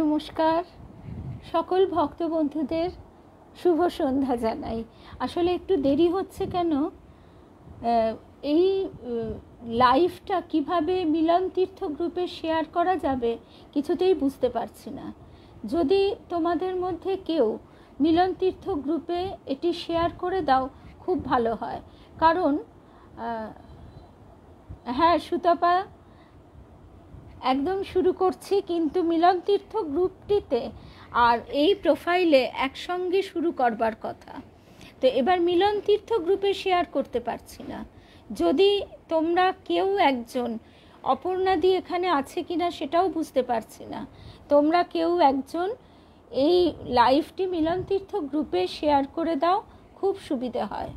নমস্কার, সকল ভক্ত বন্ধুদের শুভ সন্ধ্যা জানাই। আসলে একটু দেরি হচ্ছে কেন, এই লাইভটা কিভাবে মিলন তীর্থ গ্রুপে শেয়ার করা যাবে কিছুতেই বুঝতে পারছি না। যদি তোমাদের মধ্যে কেউ মিলন তীর্থ গ্রুপে এটি শেয়ার করে দাও খুব ভালো হয়। কারণ হ্যাঁ সুতপা, একদম শুরু করছি, কিন্তু মিলন তীর্থ গ্রুপটিতে আর এই প্রোফাইলে একসঙ্গে শুরু করবার কথা। তো এবার মিলন তীর্থ গ্রুপে শেয়ার করতে পারছি না। যদি তোমরা কেউ একজন, অপর্ণাদি এখানে আছে কিনা সেটাও বুঝতে পারছি না, তোমরা কেউ একজন এই লাইভটি মিলন তীর্থ গ্রুপে শেয়ার করে দাও, খুব সুবিধে হয়।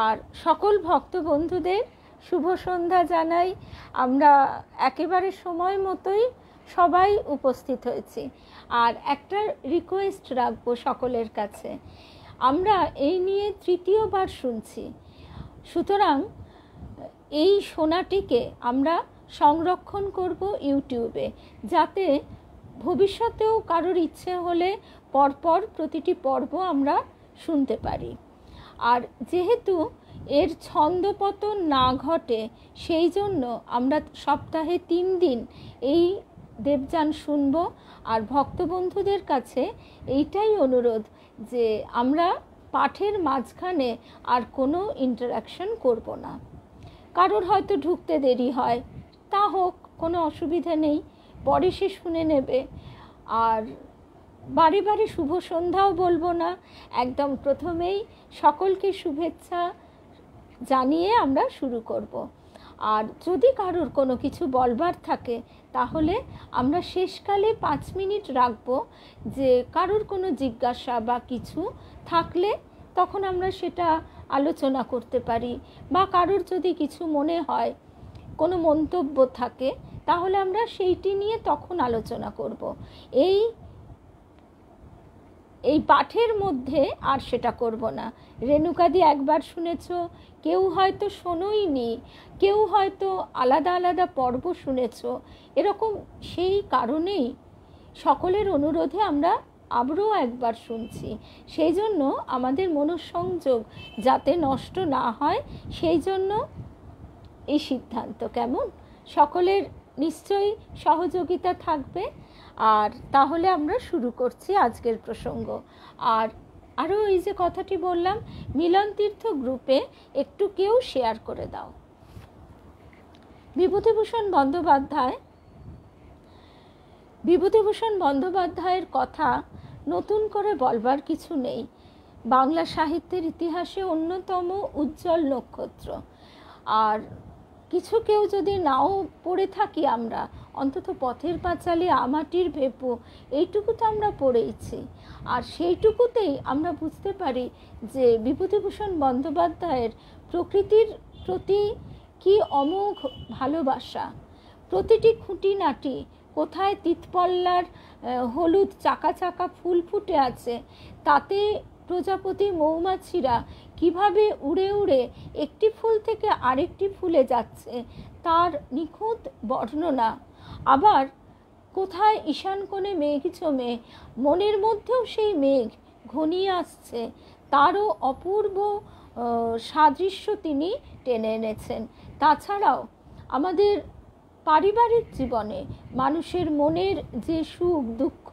আর সকল ভক্ত বন্ধুদের শুভ সন্ধ্যা জানাই। আমরা একেবারে সময় মতোই সবাই উপস্থিত হয়েছি। আর একটা রিকোয়েস্ট রাখবো সকলের কাছে, আমরা এই নিয়ে তৃতীয়বার শুনছি, সুতরাং এই শোনাটিকে আমরা সংরক্ষণ করব ইউটিউবে, যাতে ভবিষ্যতেও কারোর ইচ্ছে হলে পরপর প্রতিটি পর্ব আমরা শুনতে পারি। আর যেহেতু এর ছন্দপতন না ঘটে, সেই জন্য আমরা সপ্তাহে 3 দিন এই দেবযান শুনব। আর ভক্তবন্ধুদের কাছে এইটাই অনুরোধ যে আমরা পাঠের মাঝখানে আর কোনো ইন্টারাকশন করব না। কারোর হয়তো ঢুকতে দেরি হয়, তা হোক, কোনো অসুবিধা নেই, পরে সে শুনে নেবে। আর বারে বারে শুভ সন্ধ্যাও বলবো না, একদম প্রথমেই সকলকে শুভেচ্ছা জানিয়ে আমরা শুরু করব। আর যদি কারোর কোনো কিছু বলবার থাকে তাহলে আমরা শেষকালে 5 মিনিট রাখবো, যে কারোর কোনো জিজ্ঞাসা বা কিছু থাকলে তখন আমরা সেটা আলোচনা করতে পারি, বা কারোর যদি কিছু মনে হয়, কোনো মন্তব্য থাকে, তাহলে আমরা সেইটি নিয়ে তখন আলোচনা করব। এই পাঠের মধ্যে আর সেটা করব না। রেণুকাদি একবার শুনেছ, কেউ হয়তো শোনোইনি, কেউ হয়তো আলাদা আলাদা পর্ব শুনেছ, এরকম সেই কারণেই সকলের অনুরোধে আমরা আবারও একবার শুনছি। সেই জন্য আমাদের মনঃসংযোগ যাতে নষ্ট না হয়, সেই জন্য এই সিদ্ধান্ত। কেমন? সকলের নিশ্চয়ই সহযোগিতা থাকবে। আর তাহলে আমরা শুরু করছি আজকের প্রসঙ্গ। আর আরও এই যে কথাটি বললাম, মিলন তীর্থ গ্রুপে একটু কেউ শেয়ার করে দাও। বিভূতিভূষণ বন্দ্যোপাধ্যায়ের কথা নতুন করে বলবার কিছু নেই। বাংলা সাহিত্যের ইতিহাসে অন্যতম উজ্জ্বল নক্ষত্র। আর কিছু কেউ যদি নাও পড়ে থাকি, আমরা অন্তত পথের পাঁচালী, আমাটির ভেপু, এইটুকু তো আমরা পড়েইছি। আর সেইটুকুতেই আমরা বুঝতে পারি যে বিভূতিভূষণ বন্দ্যোপাধ্যায়ের প্রকৃতির প্রতি কি অমোঘ ভালোবাসা। প্রতিটি খুঁটিনাটি, কোথায় তিতপল্লার হলুদ চাকা চাকা ফুল ফুটে আছে, তাতে প্রজাপতি মৌমাছিরা কিভাবে উড়ে উড়ে একটি ফুল থেকে আরেকটি ফুলে যাচ্ছে, তার নিখুঁত বর্ণনা। আবার কোথায় ঈশান কোণে মেঘ জমে, মনের মধ্যেও সেই মেঘ ঘনিয়ে আসছে, তারও অপূর্ব সাদৃশ্য তিনি টেনে এনেছেন। তাছাড়াও আমাদের পারিবারিক জীবনে মানুষের মনের যে সুখ দুঃখ,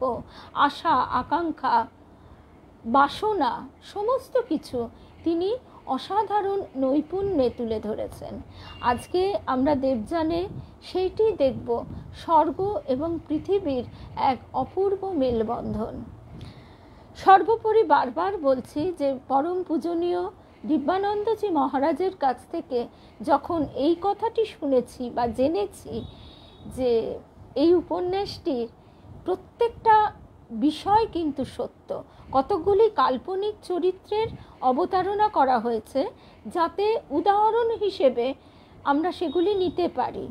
আশা আকাঙ্ক্ষা, বাসনা, সমস্ত কিছু তিনি অসাধারণ নৈপুণ্যে তুলে ধরেছেন। আজকে আমরা দেবযানে সেইটি দেখব, স্বর্গ এবং পৃথিবীর এক অপূর্ব মেলবন্ধন। সর্বোপরি বারবার বলছি যে পরম পূজনীয় দিব্যানন্দজি মহারাজের কাছ থেকে যখন এই কথাটি শুনেছি বা জেনেছি যে এই উপন্যাসটির প্রত্যেকটা বিষয় কিন্তু সত্য, কতগুলি কাল্পনিক চরিত্রের অবতারণা করা হয়েছে, যাতে উদাহরণ হিসেবে আমরা সেগুলি নিতে পারি।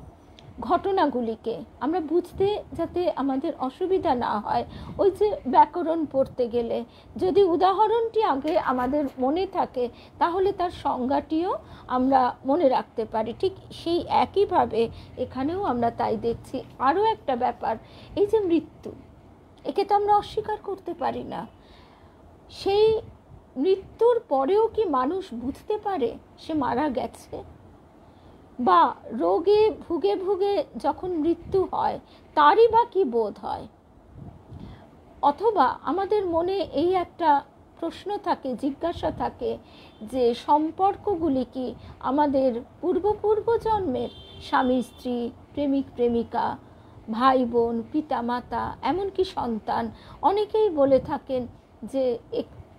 ঘটনাগুলিকে আমরা বুঝতে যাতে আমাদের অসুবিধা না হয়, ওই যে ব্যাকরণ পড়তে গেলে যদি উদাহরণটি আগে আমাদের মনে থাকে তাহলে তার সংজ্ঞাটিও আমরা মনে রাখতে পারি। ঠিক সেই একইভাবে এখানেও আমরা তাই দেখছি। আরও একটা ব্যাপার, এই যে মৃত্যু, একে তো আমরা অস্বীকার করতে পারি না। সেই মৃত্যুর পরেও কি মানুষ বুঝতে পারে সে মারা গেছে? বা রোগে ভুগে ভুগে যখন মৃত্যু হয় তারই বা কি বোধ হয়? অথবা আমাদের মনে এই একটা প্রশ্ন থাকে, জিজ্ঞাসা থাকে যে সম্পর্কগুলি কি আমাদের পূর্ব জন্মের স্বামী স্ত্রী, প্রেমিক প্রেমিকা, ভাই বোন, পিতা মাতা, এমনকি সন্তান, অনেকেই বলে থাকেন যে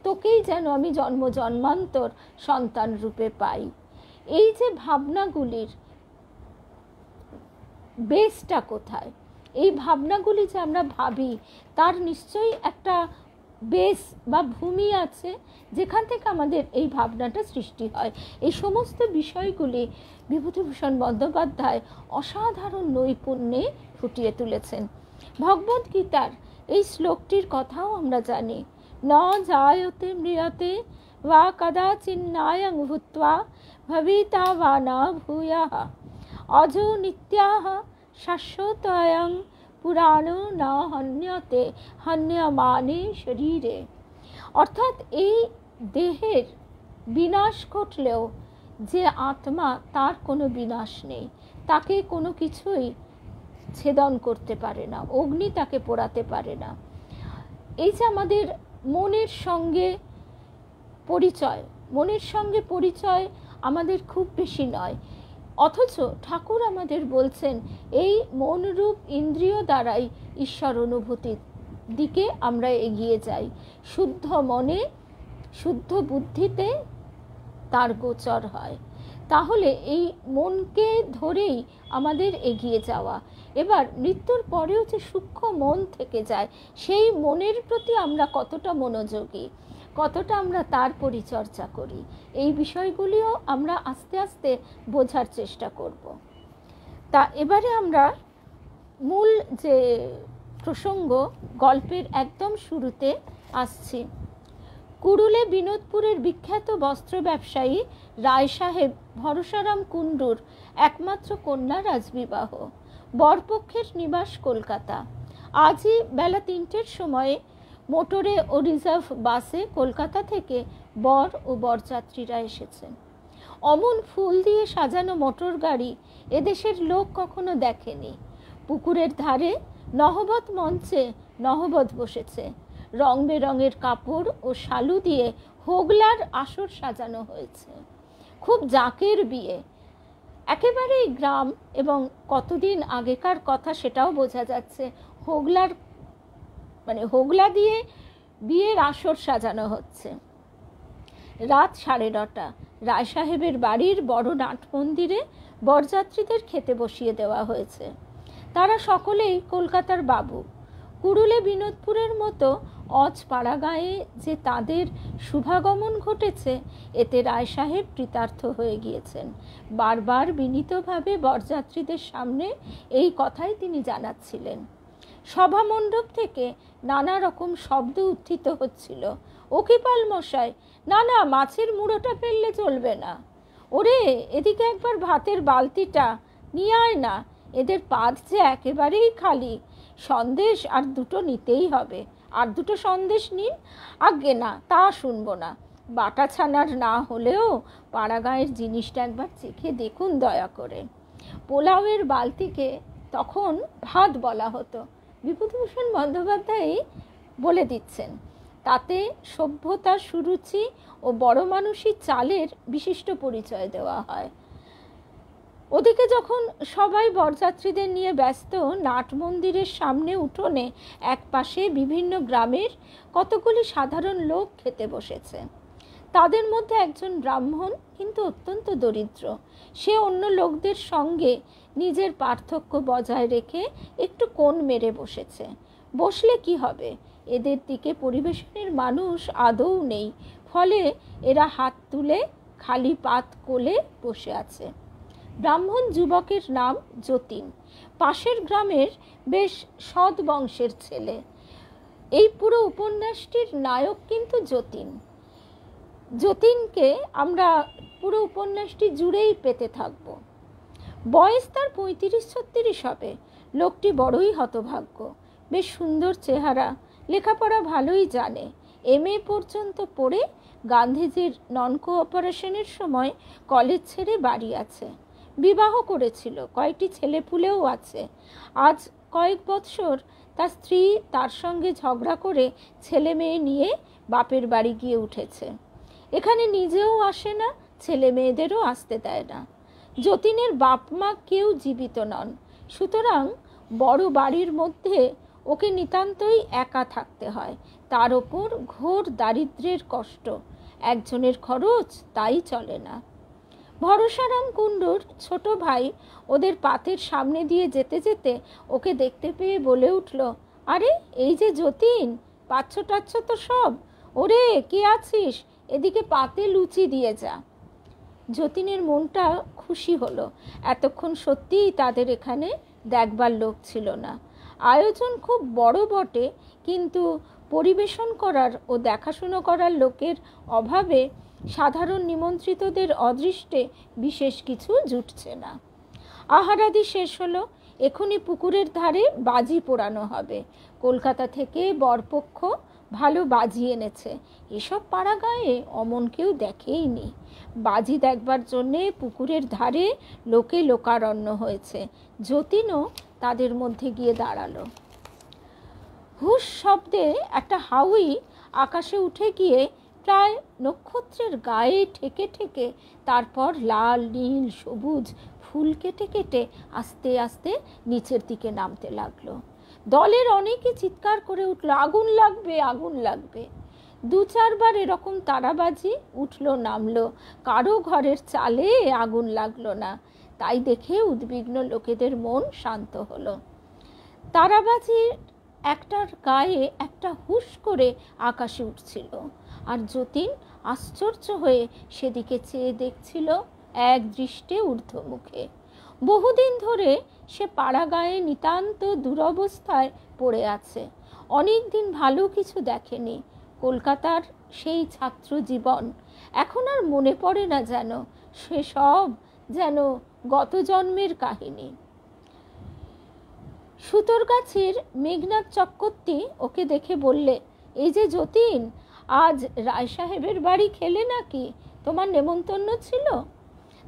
তোকেই যেন আমি জন্ম জন্মান্তর সন্তান রূপে পাই। এই যে ভাবনাগুলির বেসটা কোথায়? এই ভাবনাগুলি যে আমরা ভাবি তার নিশ্চয়ই একটা বেস বা ভূমি আছে যেখান থেকে আমাদের এই ভাবনাটা সৃষ্টি হয়। এই সমস্ত বিষয়গুলি বিভূতিভূষণ বন্দ্যোপাধ্যায় অসাধারণ নৈপুণ্যে ফুটিয়ে তুলেছেন। ভগবদ্গীতার এই শ্লোকটির কথাও আমরা জানি, ন জায়তে ম্রিয়তে বা কদাচিন্নায়ং ভূত্বা ভবিতা বা না ভূয়াঃ অজো নিত্যাঃ শাশ্বতয়ং পুরাণো না হন্যতে হন্যমানে শরীরে। অর্থাৎ এই দেহের বিনাশ ঘটলেও যে আত্মা, তার কোনো বিনাশ নেই, তাকে কোনো কিছুই ছেদন করতে পারে না, অগ্নি তাকে পোড়াতে পারে না। এই যে আমাদের মনের সঙ্গে পরিচয় আমাদের খুব বেশি নয়, অথচ ঠাকুর আমাদের বলছেন এই মনরূপ ইন্দ্রিয় দ্বারাই ঈশ্বর অনুভূতির দিকে আমরা এগিয়ে যাই। শুদ্ধ মনে, শুদ্ধ বুদ্ধিতে তার গোচর হয়। তাহলে এই মনকে ধরেই আমাদের এগিয়ে যাওয়া। এবার মৃত্যুর পরেও যে সূক্ষ্ম মন থেকে যায়, সেই মনের প্রতি আমরা কতটা মনোযোগী, কতটা আমরা তার পরিচর্যা করি, এই বিষয়গুলিও আমরা আস্তে আস্তে বোঝার চেষ্টা করব। তা এবারে আমরা মূল যে প্রসঙ্গ, গল্পের একদম শুরুতে আসছি। কুড়ুলে বিনোদপুরের বিখ্যাত বস্ত্র ব্যবসায়ী রায় সাহেব ভরসারাম কুণ্ডুর একমাত্র কন্যা রাজবিবাহ। বরপক্ষের নিবাস কলকাতা। আজই বেলা 3টের সময়ে মোটরে ও রিজার্ভ বাসে কলকাতা থেকে বর ও বরযাত্রীরা এসেছেন। অমন ফুল দিয়ে সাজানো মোটর গাড়ি এদেশের লোক কখনো দেখেনি। পুকুরের ধারে নহবত মঞ্চে নহবত বসেছে। রং বেরঙের কাপড় ও শালু দিয়ে হোগলার আসর সাজানো হয়েছে। খুব জাঁকের বিয়ে, একেবারেই গ্রাম, এবং কতদিন আগেকার কথা সেটাও বোঝা যাচ্ছে। হোগলা দিয়ে বিয়ের আসর সাজানো হচ্ছে। রাত 9:30, রায় সাহেবের বাড়ির বড় নাট মন্দিরে বরযাত্রীদের খেতে বসিয়ে দেওয়া হয়েছে। তারা সকলেই কলকাতার বাবু। কুড়ুলে বিনোদপুরের মতো অজপাড়া গায়ে যে তাদের শুভাগমন ঘটেছে, এতে রায় সাহেব কৃতার্থ হয়ে গিয়েছেন। বারবার বিনীতভাবে বরযাত্রীদের সামনে এই কথাই তিনি জানাচ্ছিলেন। সভামণ্ডপ থেকে নানা রকম শব্দ উত্থিত হচ্ছিল। ওকিপাল মশাই, না না, মাছের মুড়োটা ফেললে চলবে না। ওরে, এদিকে একবার ভাতের বালতিটা নিয়ে আয় না, এদের পাত যে একেবারেই খালি। সন্দেশ আর 2টো নিতেই হবে। আর 2টো সন্দেশ নিন। আজ্ঞে না, তা শুনবো না। বাটা ছানার না হলেও পাড়াগাঁয়ের জিনিসটা একবার চেখে দেখুন দয়া করে। পোলাওয়ের বালতিকে তখন ভাত বলা হতো। বিভূতিভূষণ বন্দ্যোপাধ্যায় বলে দিচ্ছেন, তাতে সভ্যতা, সুরুচি ও বড় মানুষই চালের বিশিষ্ট পরিচয় দেওয়া হয়। ওদিকে যখন সবাই বরযাত্রীদের নিয়ে ব্যস্ত, নাট মন্দিরের সামনে উঠোনে একপাশে বিভিন্ন গ্রামের কতগুলি সাধারণ লোক খেতে বসেছে। তাদের মধ্যে একজন ব্রাহ্মণ, কিন্তু অত্যন্ত দরিদ্র। সে অন্য লোকদের সঙ্গে নিজের পার্থক্য বজায় রেখে একটু কোণ মেরে বসেছে। বসলে কি হবে, এদের দিকে পরিবেশনের মানুষ আদৌ নেই, ফলে এরা হাত তুলে খালি পাত কোলে বসে আছে। ব্রাহ্মণ যুবকের নাম যতীন, পাশের গ্রামের বেশ সৎ বংশের ছেলে। এই পুরো উপন্যাসটির নায়ক কিন্তু যতীন। যতীনকে আমরা পুরো উপন্যাসটি জুড়েই পেতে থাকব। বয়স তার 35-36 হবে। লোকটি বড়ই হতভাগ্য, বেশ সুন্দর চেহারা, লেখাপড়া ভালোই জানে, MA পর্যন্ত পড়ে গান্ধীজির নন কোঅপারেশনের সময় কলেজ ছেড়ে বাড়ি আছে। বিবাহ করেছিল, কয়েকটি ছেলেপুলেও আছে। আজ কয়েক বৎসর তার স্ত্রী তার সঙ্গে ঝগড়া করে ছেলে মেয়ে নিয়ে বাপের বাড়ি গিয়ে উঠেছে। এখানে নিজেও আসে না, ছেলে মেয়েদেরও আসতে দেয় না। যতীনের বাপ মা কেউ জীবিত নন, সুতরাং বড় বাড়ির মধ্যে ওকে নিতান্তই একা থাকতে হয়। তার ওপর ঘোর দারিদ্র্যের কষ্ট, একজনের খরচ তাই চলে না। ভরসারাম কুণ্ডুর ছোট ভাই ওদের পাতের সামনে দিয়ে যেতে যেতে ওকে দেখতে পেয়ে বলে উঠল, আরে এই যে যতীন, পাচ্ছ টাচ্ছ তো সব? ওরে কে আছিস, এদিকে পাতে লুচি দিয়ে যা। যতীনের মনটা খুশি হলো, এতক্ষণ সত্যিই তাদের এখানে দেখবার লোক ছিল না। আয়োজন খুব বড় বটে, কিন্তু পরিবেশন করার ও দেখাশুনো করার লোকের অভাবে সাধারণ নিমন্ত্রিতদের অদৃষ্টে বিশেষ কিছু জুটছে না। আহারাদি শেষ হলো, এখনই পুকুরের ধারে বাজি পোড়ানো হবে। কলকাতা থেকে বরপক্ষ ভালো বাজি এনেছে, এসব পাড়া গায়ে অমন কেউ দেখেইনি। বাজি দেখবার জন্যে পুকুরের ধারে লোকে লোকারণ্য হয়েছে। যতীনও তাদের মধ্যে গিয়ে দাঁড়ালো। হুস শব্দে একটা হাউই আকাশে উঠে গিয়ে প্রায় নক্ষত্রের গায়ে ঠেকে ঠেকে তারপর লাল নীল সবুজ ফুল কেটে কেটে আস্তে আস্তে নিচের দিকে নামতে লাগলো। দলের অনেকে চিৎকার করে উঠল, আগুন লাগবে, আগুন লাগবে। 2-4 বার এরকম তারাবাজি উঠলো নামলো, কারো ঘরের চালে আগুন লাগলো না। তাই দেখে উদ্বিগ্ন লোকেদের মন শান্ত হলো। তারাবাজির একটার গায়ে একটা হুশ করে আকাশে উঠছিল, আর যতীন আশ্চর্য হয়ে সেদিকে চেয়ে দেখছিল এক দৃষ্টে ঊর্ধ্বমুখে। বহুদিন ধরে সে পাড়া গায়ে নিতান্ত দুরবস্থায় পড়ে আছে, অনেক দিন ভালো কিছু দেখেনি। কলকাতার সেই ছাত্র জীবন এখন আর মনে পড়ে না, যেন সে সব যেন গত জন্মের কাহিনী। সুতোরগাছির মেঘনাথ চক্রবর্তী ওকে দেখে বললে, এই যে যতীন, আজ রায় সাহেবের বাড়ি খেলে নাকি? তোমার নেমন্তন্ন ছিল?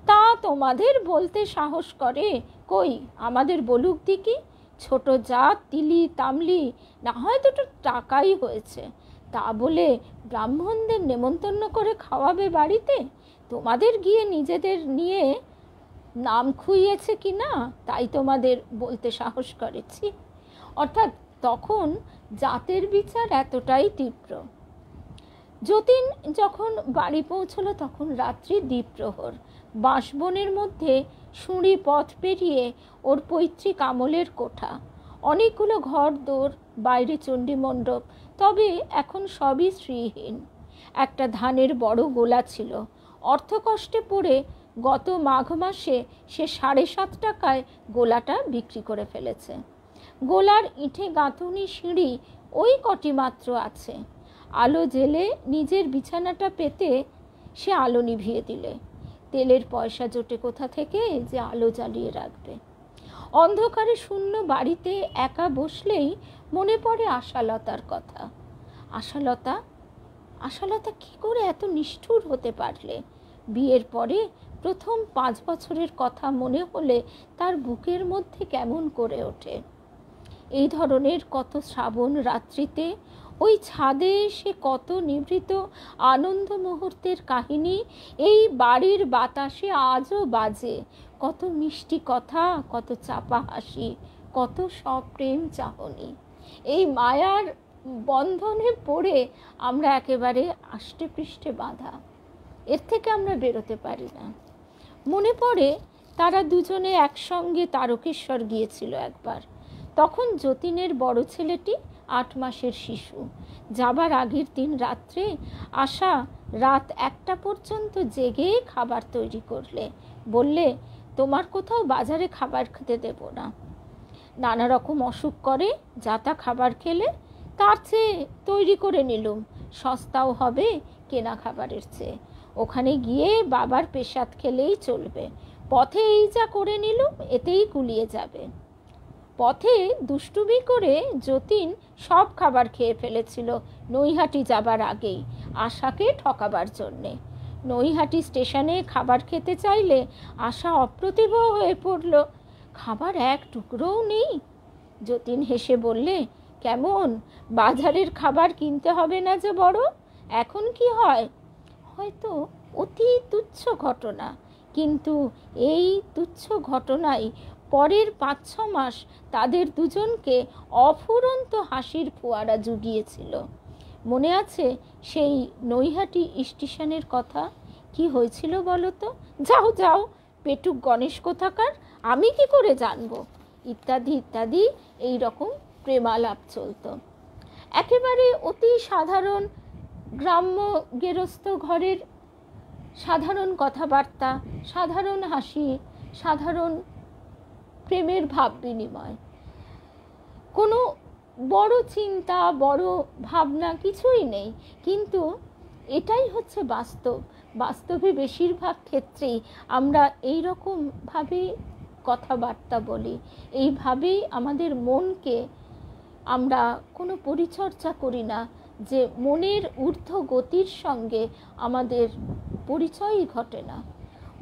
তা তোমাদের বলতে সাহস করে? কই আমাদের বলুক দিকি। ছোট জাত তিলি তামলি, না হয় দুটো টাকাই হয়েছে, তা বলে ব্রাহ্মণদের নেমন্তন্ন করে খাওয়াবে বাড়িতে? তোমাদের গিয়ে নিজেদের নিয়ে নাম খুইয়েছে কি না, তাই তোমাদের বলতে সাহস করেছি। অর্থাৎ তখন জাতের বিচার এতটাই তীব্র। যতীন যখন বাড়ি পৌঁছলো তখন রাত্রি দ্বীপ্রহর। বাঁশবনের মধ্যে সুঁড়ি পথ পেরিয়ে ওর পৈতৃক আমলের কোঠা, অনেকগুলো ঘর দোর, বাইরে চণ্ডীমণ্ডপ, তবে এখন সবই শ্রীহীন। একটা ধানের বড় গোলা ছিল, অর্থকষ্টে পড়ে গত মাঘ মাসে সে 7.5 টাকায় গোলাটা বিক্রি করে ফেলেছে। গোলার ইঁটে গাঁথুনি সিঁড়ি ওই কটি মাত্র আছে। আলো জেলে নিজের বিছানাটা পেতে সে আলো নিভিয়ে দিলে। তেলের পয়সা জোটে কোথা থেকে যে আলো জ্বালিয়ে রাখবে? অন্ধকারে শূন্য বাড়িতে একা বসলেই মনে পড়ে আশালতার কথা। আশালতা, আশালতা কি করে এত নিষ্ঠুর হতে পারলে? বিয়ের পরে প্রথম 5 বছরের কথা মনে হলে তার বুকের মধ্যে কেমন করে ওঠে। এই ধরনের কত শ্রাবণ রাত্রিতে ওই ছাদে সে কত নিভৃত আনন্দ মুহূর্তের কাহিনী এই বাড়ির বাতাসে আজও বাজে। কত মিষ্টি কথা, কত চাপা হাসি, কত সপ্রেম চাহনি। এই মায়ার বন্ধনে পড়ে আমরা একেবারে আষ্টে পৃষ্ঠে বাঁধা, এর থেকে আমরা বেরোতে পারি না। মনে পড়ে তারা দুজনে একসঙ্গে তারকেশ্বর গিয়েছিল একবার। তখন যতীনের বড় ছেলেটি 8 মাসের শিশু। যাবার আগের দিন রাত্রে আশা রাত 1টা পর্যন্ত জেগে খাবার তৈরি করলে। বললে, তোমার কোথাও বাজারে খাবার খেতে দেব না। নানা রকম অসুখ করে, যা তা খাবার খেলে, তার চেয়ে তৈরি করে নিলুম, সস্তাও হবে কেনা খাবারের চেয়ে। ওখানে গিয়ে বাবার পেশাদ খেলেই চলবে। পথে এই যা করে নিলুম, এতেই কুলিয়ে যাবে। পথে দুষ্টুমি করে যতীন সব খাবার খেয়ে ফেলেছিল নৈহাটি যাবার আগেই, আশাকে ঠকাবার জন্যে। নৈহাটি স্টেশনে খাবার খেতে চাইলে আশা অপ্রতিভ হয়ে পড়ল। খাবার এক টুকরোও নেই। যতীন হেসে বললে, কেমন, বাজারের খাবার কিনতে হবে না যে বড়? এখন কি হয়? হয়তো অতি তুচ্ছ ঘটনা, কিন্তু এই তুচ্ছ ঘটনাই পরের 5-6 মাস তাদের দুজনকে অফুরন্ত হাসির ফোয়ারা জুগিয়েছিল। মনে আছে সেই নৈহাটি স্টেশনের কথা? কি হয়েছিল বলো তো? যাও যাও, পেটুক গণেশ কোথাকার, আমি কি করে জানবো? ইত্যাদি ইত্যাদি এই রকম প্রেমালাপ চলত। একেবারে অতি সাধারণ গ্রাম্য গেরস্থ ঘরের সাধারণ কথাবার্তা, সাধারণ হাসি, সাধারণ প্রেমের ভাব বিনিময়। কোনো বড় চিন্তা, বড় ভাবনা কিছুই নেই, কিন্তু এটাই হচ্ছে বাস্তব। বাস্তবে বেশিরভাগ ক্ষেত্রেই আমরা এই রকমভাবেই কথাবার্তা বলি, এইভাবেই আমাদের মনকে আমরা কোনো পরিচর্যা করি না, যে মনের ঊর্ধ্ব গতির সঙ্গে আমাদের পরিচয়ই ঘটে না।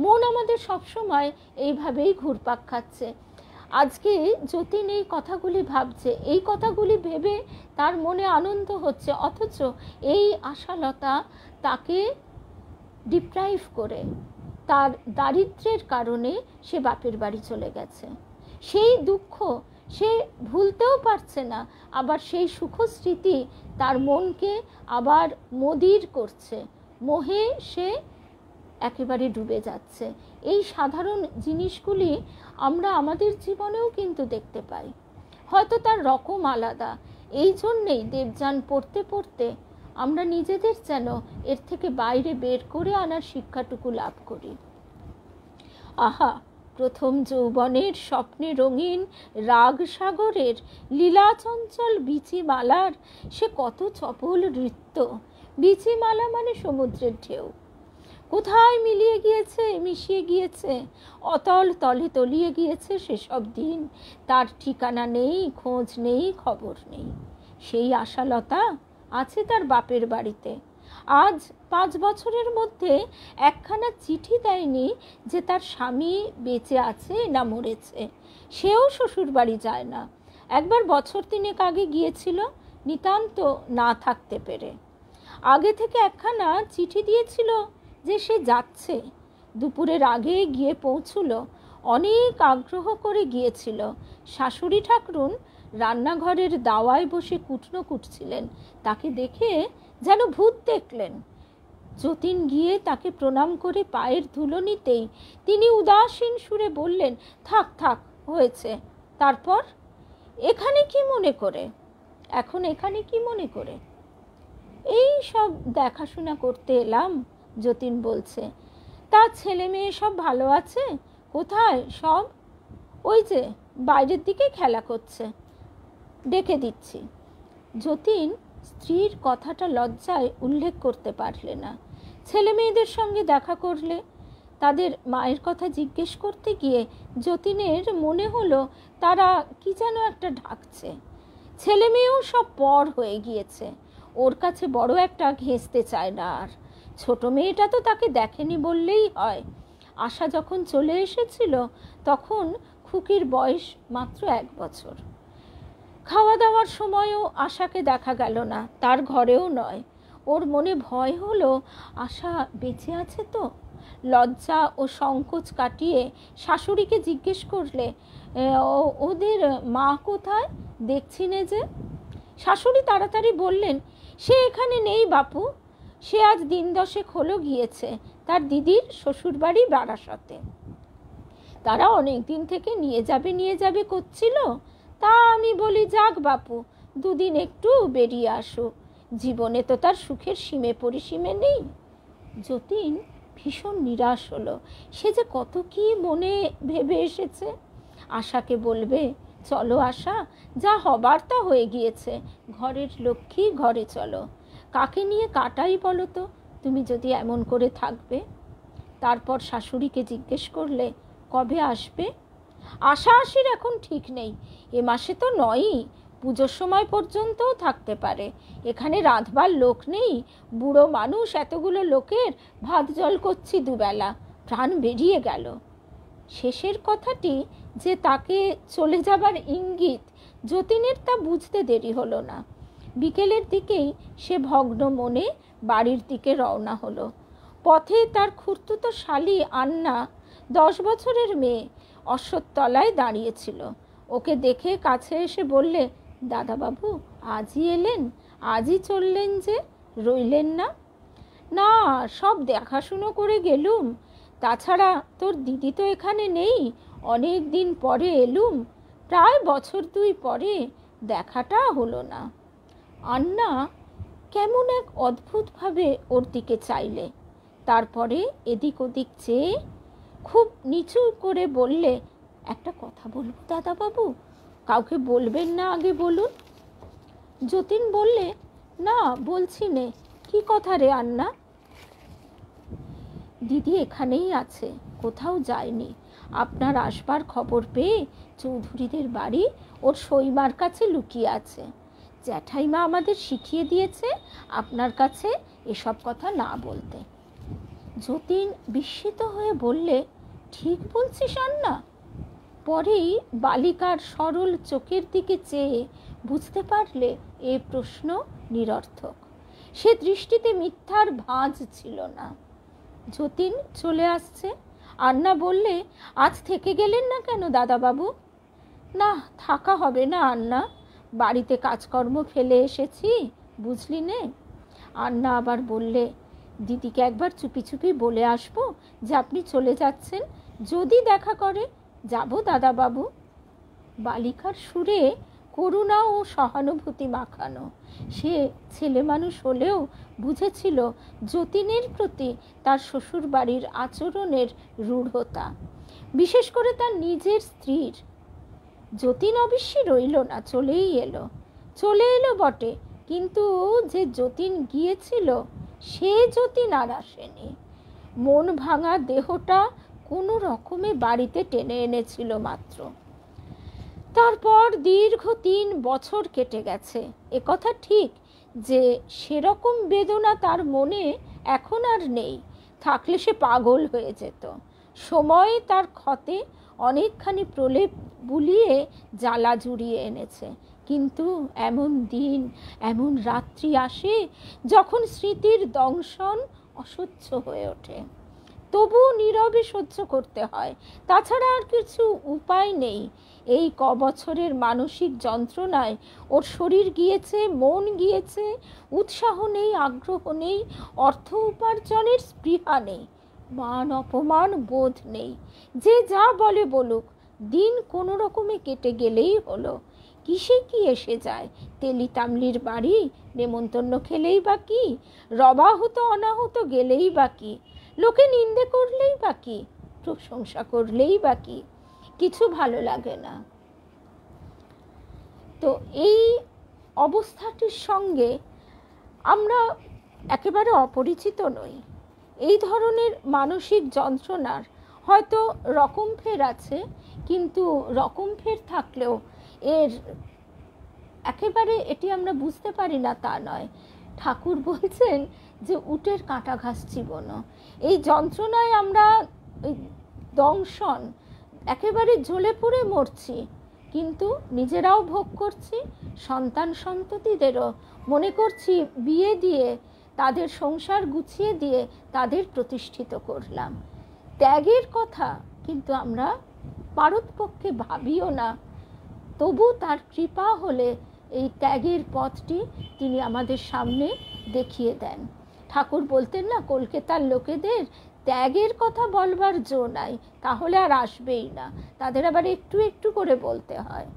মন আমাদের সবসময় এইভাবেই ঘুরপাক খাচ্ছে। আজকে যতীন এই কথাগুলি ভাবছে, এই কথাগুলি ভেবে তার মনে আনন্দ হচ্ছে, অথচ এই আশালতা তাকে ডিপ্রাইভ করে, তার দারিদ্র্যের কারণে সে বাপের বাড়ি চলে গেছে। সেই দুঃখ সে ভুলতেও পারছে না, আবার সেই সুখ স্মৃতি তার মনকে আবার মদির করছে, মোহে সে একেবারে ডুবে যাচ্ছে। এই সাধারণ জিনিসগুলি আমরা আমাদের জীবনেও কিন্তু দেখতে পাই, হয়তো তার রকম আলাদা। এই জন্যেই দেবযান পড়তে পড়তে আমরা নিজেদের যেন এর থেকে বাইরে বের করে আনার শিক্ষাটুকু লাভ করি। আহা, প্রথম যৌবনের স্বপ্নে রঙিন রাগ সাগরের লীলাচঞ্চল বীচিমালার সে কত চপল নৃত্য। বীচিমালা মানে সমুদ্রের ঢেউ, কোথায় মিলিয়ে গিয়েছে, মিশিয়ে গিয়েছে, অতল তলে তলিয়ে গিয়েছে সেসব দিন। তার ঠিকানা নেই, খোঁজ নেই, খবর নেই। সেই আশালতা আছে তার বাপের বাড়িতে। আজ 5 বছরের মধ্যে একখানা চিঠি দেয়নি যে তার স্বামী বেঁচে আছে না মরেছে। সেও শ্বশুর বাড়ি যায় না। একবার বছর 3 আগে গিয়েছিল, নিতান্ত না থাকতে পেরে। আগে থেকে একখানা চিঠি দিয়েছিল যে সে যাচ্ছে। দুপুরের আগে গিয়ে পৌঁছল। অনেক আগ্রহ করে গিয়েছিল। শাশুড়ি ঠাকরুন রান্নাঘরের দাওয়ায় বসে কুটনো কুটছিলেন। তাকে দেখে যেন ভূত দেখলেন। যতীন গিয়ে তাকে প্রণাম করে পায়ের ধুলো নিতেই তিনি উদাসীন সুরে বললেন, থাক থাক, হয়েছে। তারপর এখানে কি মনে করে? এখন এখানে কি মনে করে? এই সব দেখাশোনা করতে এলাম, যতীন বলছে। তার ছেলে মেয়ে সব ভালো আছে? কোথায় সব? ওই যে বাইরের দিকে খেলা করছে, ডেকে দিচ্ছি। যতীন স্ত্রীর কথাটা লজ্জায় উল্লেখ করতে পারলে না। ছেলে মেয়েদের সঙ্গে দেখা করলে তাদের মায়ের কথা জিজ্ঞেস করতে গিয়ে যতীনের মনে হলো তারা কি যেন একটা ঢাকছে। ছেলে মেয়েও সব পর হয়ে গিয়েছে, ওর কাছে বড় একটা ঘেঁষতে চায় না আর। ছোট মেয়েটা তো তাকে দেখেনি বললেই হয়। আশা যখন চলে এসেছিল তখন খুকির বয়স মাত্র 1 বছর। খাওয়া দাওয়ার সময়ও আশাকে দেখা গেল না, তার ঘরেও নয়। ওর মনে ভয় হলো, আশা বেঁচে আছে তো। লজ্জা ও সংকোচ কাটিয়ে শাশুড়িকে জিজ্ঞেস করলে, ওদের মা কোথায়, দেখছি না যে। শাশুড়ি তাড়াতাড়ি বললেন, সে এখানে নেই বাপু, সে আজ 10 হলো গিয়েছে তার দিদির শ্বশুরবাড়ি বারাসতে। তারা অনেক দিন থেকে নিয়ে যাবে করছিল। তা আমি বলি, যাক বাপু, 2 দিন একটু বেরিয়ে আসো, জীবনে তো তার সুখের সীমে পরিসীমে নেই। যতীন ভীষণ নিরাশ হলো। সে যে কত কি মনে ভেবে এসেছে। আশাকে বলবে, চলো আশা, যা হবার তা হয়ে গিয়েছে, ঘরের লক্ষ্মী ঘরে চলো। কাকে নিয়ে কাটাই বলো তো, তুমি যদি এমন করে থাকবে। তারপর শাশুড়িকে জিজ্ঞেস করলে, কবে আসবে? আশা আসির এখন ঠিক নেই, এ মাসে তো নয়ই, পুজোর সময় পর্যন্তও থাকতে পারে। এখানে রাঁধবার লোক নেই, বুড়ো মানুষ, এতগুলো লোকের ভাত জল করছি দুবেলা, প্রাণ বেরিয়ে গেল। শেষের কথাটি যে তাকে চলে যাবার ইঙ্গিত, যতীনের তা বুঝতে দেরি হলো না। বিকেলের দিকেই সে ভগ্ন মনে বাড়ির দিকে রওনা হলো। পথে তার খুড়তুতো শালি আন্না, 10 বছরের মেয়ে, অশ্বত্থতলায় দাঁড়িয়েছিল। ওকে দেখে কাছে এসে বললে, দাদাবাবু আজই এলেন? আজই চললেন যে, রইলেন না? না, সব দেখাশুনো করে গেলুম। তাছাড়া তোর দিদি তো এখানে নেই, অনেক দিন পরে এলুম, প্রায় বছর 2 পরে, দেখাটা হলো না। আন্না কেমন এক অদ্ভুতভাবে ওর দিকে চাইলে, তারপরে এদিক ওদিক চেয়ে খুব নিচু করে বললে, একটা কথা বলবো দাদাবাবু? কাউকে বলবেন না, আগে বলুন। যতীন বললে, না বলছি নে। কি কথা রে আন্না? দিদি এখানেই আছে, কোথাও যায়নি। আপনার আসবার খবর পেয়ে চৌধুরীদের বাড়ি ওর সইমার কাছে লুকিয়ে আছে। জ্যাঠাইমা আমাদের শিখিয়ে দিয়েছে আপনার কাছে এসব কথা না বলতে। যতীন বিস্মিত হয়ে বললে, ঠিক বলছিস আন্না? পরেই বালিকার সরল চোখের দিকে চেয়ে বুঝতে পারলে এ প্রশ্ন নিরর্থক। সে দৃষ্টিতে মিথ্যার ভাঁজ ছিল না। যতীন চলে আসছে। আন্না বললে, আজ থেকে গেলেন না কেন দাদাবাবু? না, থাকা হবে না আন্না, বাড়িতে কাজকর্ম ফেলে এসেছি, বুঝলি নে। আন্না আবার বললে, দিদিকে একবার চুপি চুপি বলে আসবো যে আপনি চলে যাচ্ছেন, যদি দেখা করে যাব দাদাবাবু। বালিকার সুরে করুণা ও সহানুভূতি মাখানো। সে ছেলে মানুষ হলেও বুঝেছিল যতীনের প্রতি তার শ্বশুর বাড়ির আচরণের রূঢ়তা, বিশেষ করে তার নিজের স্ত্রীর। যতীন অবশ্যই রইল না, চলে এলো বটে, কিন্তু যে যতীন গিয়েছিল সে যতীন আর আসেনি। মন ভাঙা দেহটা কোনো রকমে বাড়িতে টেনে এনেছিল মাত্র। তারপর দীর্ঘ 3 বছর কেটে গেছে। একথা ঠিক যে সেরকম বেদনা তার মনে এখন আর নেই, থাকলে সে পাগল হয়ে যেত। সময় তার ক্ষতে অনেকখানি প্রলেপ বুলিয়ে জ্বালা জুড়িয়ে এনেছে, কিন্তু এমন দিন, এমন রাত্রি আসে যখন স্মৃতির দংশন অসহ্য হয়ে ওঠে। তবু নীরবে সহ্য করতে হয়, তাছাড়া আর কিছু উপায় নেই। এই বছরের মানসিক যন্ত্রণায় ওর শরীর গিয়েছে, মন গিয়েছে, উৎসাহ নেই, আগ্রহ নেই, অর্থ উপার্জনের স্পৃহা নেই, মান অপমান বোধ নেই। যে যা বলে বলুক, দিন কোনো রকমে কেটে গেলেই হলো। কিসে কি এসে যায়? তেলি তামলির বাড়ি নেমন্তন্ন খেলেই বা কি, রবাহুত অনাহুত গেলেই বা কি, লোকে নিন্দে করলেই বা কি, প্রশংসা করলেই বা কি, কিছু ভালো লাগে না। তো এই অবস্থাটির সঙ্গে আমরা একেবারে অপরিচিত নই। এই ধরনের মানসিক যন্ত্রণার হয়তো রকমফের আছে, কিন্তু রকমফের থাকলেও এর একেবারে এটি আমরা বুঝতে পারি না তা নয়। ঠাকুর বলছেন যে উটের কাঁটা ঘাস চিবোনো। এই যন্ত্রণায় আমরা দংশন, একেবারে জ্বলে পুড়ে মরছি, কিন্তু নিজেরাও ভোগ করছি, সন্তান সন্ততিদেরও মনে করছি বিয়ে দিয়ে, তাদের সংসার গুছিয়ে দিয়ে তাদের প্রতিষ্ঠিত করলাম। ত্যাগের কথা কিন্তু আমরা পারতপক্ষে ভাবিও না। তবু তার কৃপা হলে এই ত্যাগের পথটি তিনি আমাদের সামনে দেখিয়ে দেন। ঠাকুর বলতেন না, কলকাতার লোকেদের ত্যাগের কথা বলবার জো নাই, তাহলে আর আসবেই না, তাদের আবার একটু একটু করে বলতে হয়।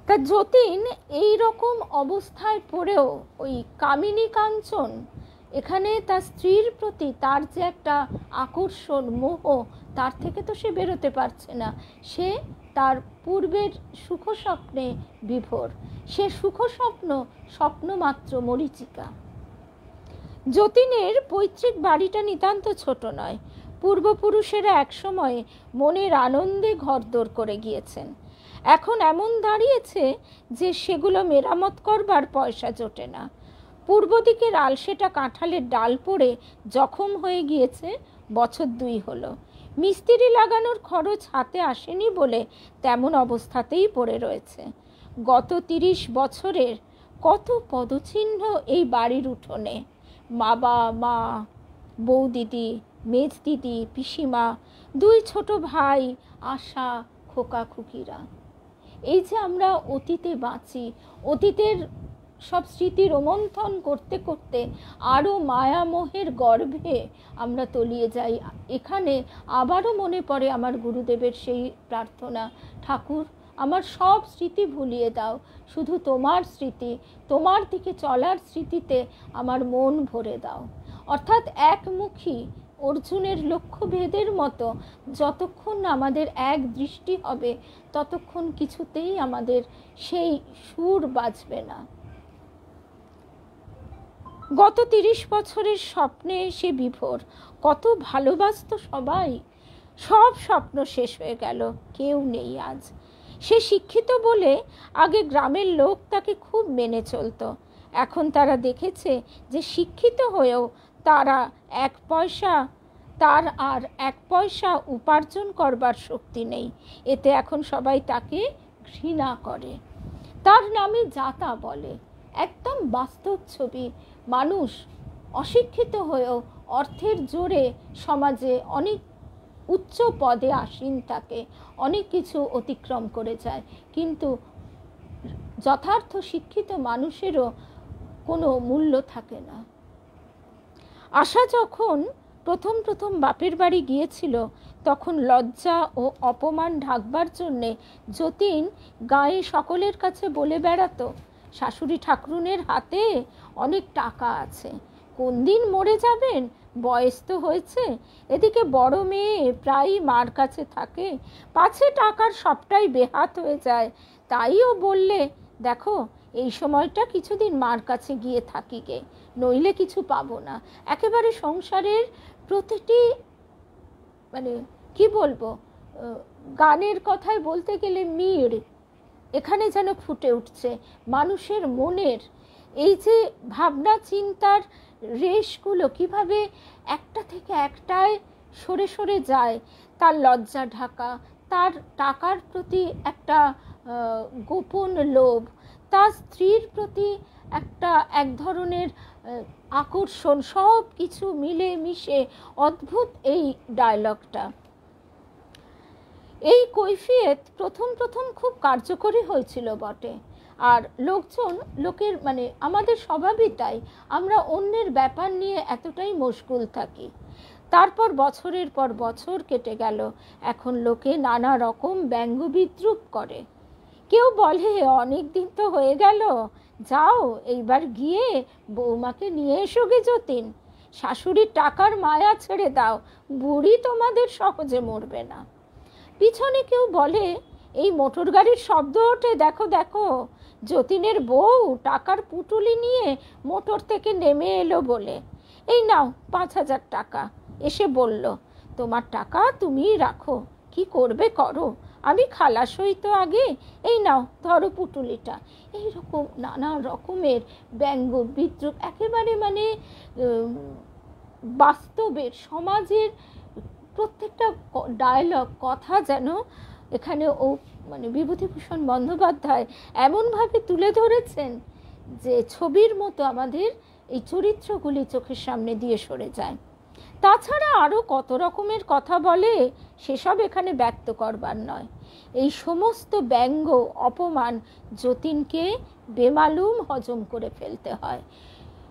তা যতীন এই রকম অবস্থায় পড়েও ওই কামিনী কাঞ্চন এখানে তার স্ত্রীর প্রতি তার যে একটা আকর্ষণ, মোহ, তার থেকে তো সে বেরোতে পারছে না। সে তার পূর্বের সুখ স্বপ্নে বিভোর। সে সুখ স্বপ্ন মাত্র, মরীচিকা। যতীনের পৈতৃক বাড়িটা নিতান্ত ছোট নয়। পূর্বপুরুষেরা একসময় মনের আনন্দে ঘরদোর করে গিয়েছেন। এখন এমন দাঁড়িয়েছে যে সেগুলো মেরামত করবার পয়সা জোটে না। পূর্ব দিকের আলসেটা কাঁঠালের ডাল পড়ে জখম হয়ে গিয়েছে, বছর 2 হলো। মিস্ত্রি লাগানোর খরচ হাতে আসেনি বলে তেমন অবস্থাতেই পড়ে রয়েছে। গত 30 বছরের কত পদচিহ্ন এই বাড়ির উঠোনে। বাবা, মা, বৌদিদি, মেজ দিদি, পিসিমা, 2 ছোট ভাই, আশা, খোকা খুকিরা। এই যে আমরা অতীতে বাঁচি, অতীতের সব স্মৃতি রোমন্থন করতে করতে আরও মায়ামোহের গর্ভে আমরা তলিয়ে যাই। এখানে আবারও মনে পড়ে আমার গুরুদেবের সেই প্রার্থনা, ঠাকুর আমার সব স্মৃতি ভুলিয়ে দাও, শুধু তোমার স্মৃতি, তোমার দিকে চলার স্মৃতিতে আমার মন ভরে দাও। অর্থাৎ একমুখী অর্জুনের লক্ষ্যভেদের মতো যতক্ষণ আমাদের এক দৃষ্টি হবে ততক্ষণ কিছুতেই আমাদের সেই সুর বাজবে না। গত 30 বছরের স্বপ্নে সে বিভোর। কত ভালোবাসত সবাই, সব স্বপ্ন শেষ হয়ে গেল, কেউ নেই আজ। সে শিক্ষিত বলে আগে গ্রামের লোক তাকে খুব মেনে চলত। এখন তারা দেখেছে যে শিক্ষিত হয়েও তার আর এক পয়সা উপার্জন করবার শক্তি নেই। এতে এখন সবাই তাকে ঘৃণা করে, তার নামে যাতা বলে। একদম বাস্তব ছবি। মানুষ অশিক্ষিত হয়েও অর্থের জোরে সমাজে অনেক উচ্চ পদে আসীন থাকে, অনেক কিছু অতিক্রম করে যায়, কিন্তু যথার্থ শিক্ষিত মানুষেরও কোনো মূল্য থাকে না। আশা যখন প্রথম বাপের বাড়ি গিয়েছিল তখন লজ্জা ও অপমান ঢাকবার জন্যে যতীন গায়ে সকলের কাছে বলে বেড়াতো, শাশুড়ি ঠাকুরুনের হাতে অনেক টাকা আছে, কোন দিন মরে যাবেন, বয়স তো হয়েছে। এদিকে বড় মেয়ে প্রায়ই মার কাছে থাকে, পাছে টাকার সবটাই বেহাত হয়ে যায়। তাইও বললে, দেখো এই সময়টা কিছুদিন মার কাছে গিয়ে থাকি গে, নইলে কিছু পাবো না। একেবারে সংসারের প্রতিটি কি বলবো, গানের কথায় বলতে গেলে মিড় এখানে যেন ফুটে উঠছে। মানুষের মনের এই যে ভাবনা চিন্তার রেশগুলো কিভাবে একটা থেকে একটায় সরে সরে যায়, তার লজ্জা ঢাকা, তার টাকার প্রতি একটা গোপন লোভ, তার স্ত্রীর প্রতি এক ধরনের আকর্ষণ, সব কিছু মিলে মিশে অদ্ভুত এই ডায়লগটা। এই কৈফিয়ত প্রথম খুব কার্যকরী হয়েছিল বটে। আর লোকের আমাদের স্বভাবই তাই, আমরা অন্যের ব্যাপার নিয়ে এতটাই মশগুল থাকি। তারপর বছরের পর বছর কেটে গেল। এখন লোকে নানা রকম ব্যঙ্গ বিদ্রুপ করে। কেউ বলে, অনেক দিন তো হয়ে গেল, যাও এইবার গিয়ে বৌমাকে নিয়ে এসো গে যতীন, শাশুড়ির টাকার মায়া ছেড়ে দাও, বুড়ি তোমাদের সহজে মরবে না। পিছনে কেউ বলে, এই মোটর গাড়ির শব্দ ওঠে, দেখো দেখো, যতীনের বউ টাকার পুটুলি নিয়ে মোটর থেকে নেমে এলো বলে। এই নাও 5,000 টাকা। এসে বলল, তোমার টাকা তুমি রাখো, কি করবে করো, আমি খালাস হই তো আগে, এই নাও ধরো পুটুলিটা। এইরকম নানা রকমের ব্যঙ্গ বিদ্রুপ, একেবারে বাস্তবের সমাজের প্রত্যেকটা ডায়লগ কথা যেন এখানে বিভূতিভূষণ বন্দ্যোপাধ্যায় এমনভাবে তুলে ধরেছেন যে ছবির মতো আমাদের এই চরিত্রগুলি চোখের সামনে দিয়ে সরে যায়। তাছাড়া আরও কত রকমের কথা বলে, সেসব এখানে ব্যক্ত করবার নয়। এই সমস্ত ব্যঙ্গ অপমান যতীনকে বেমালুম হজম করে ফেলতে হয়।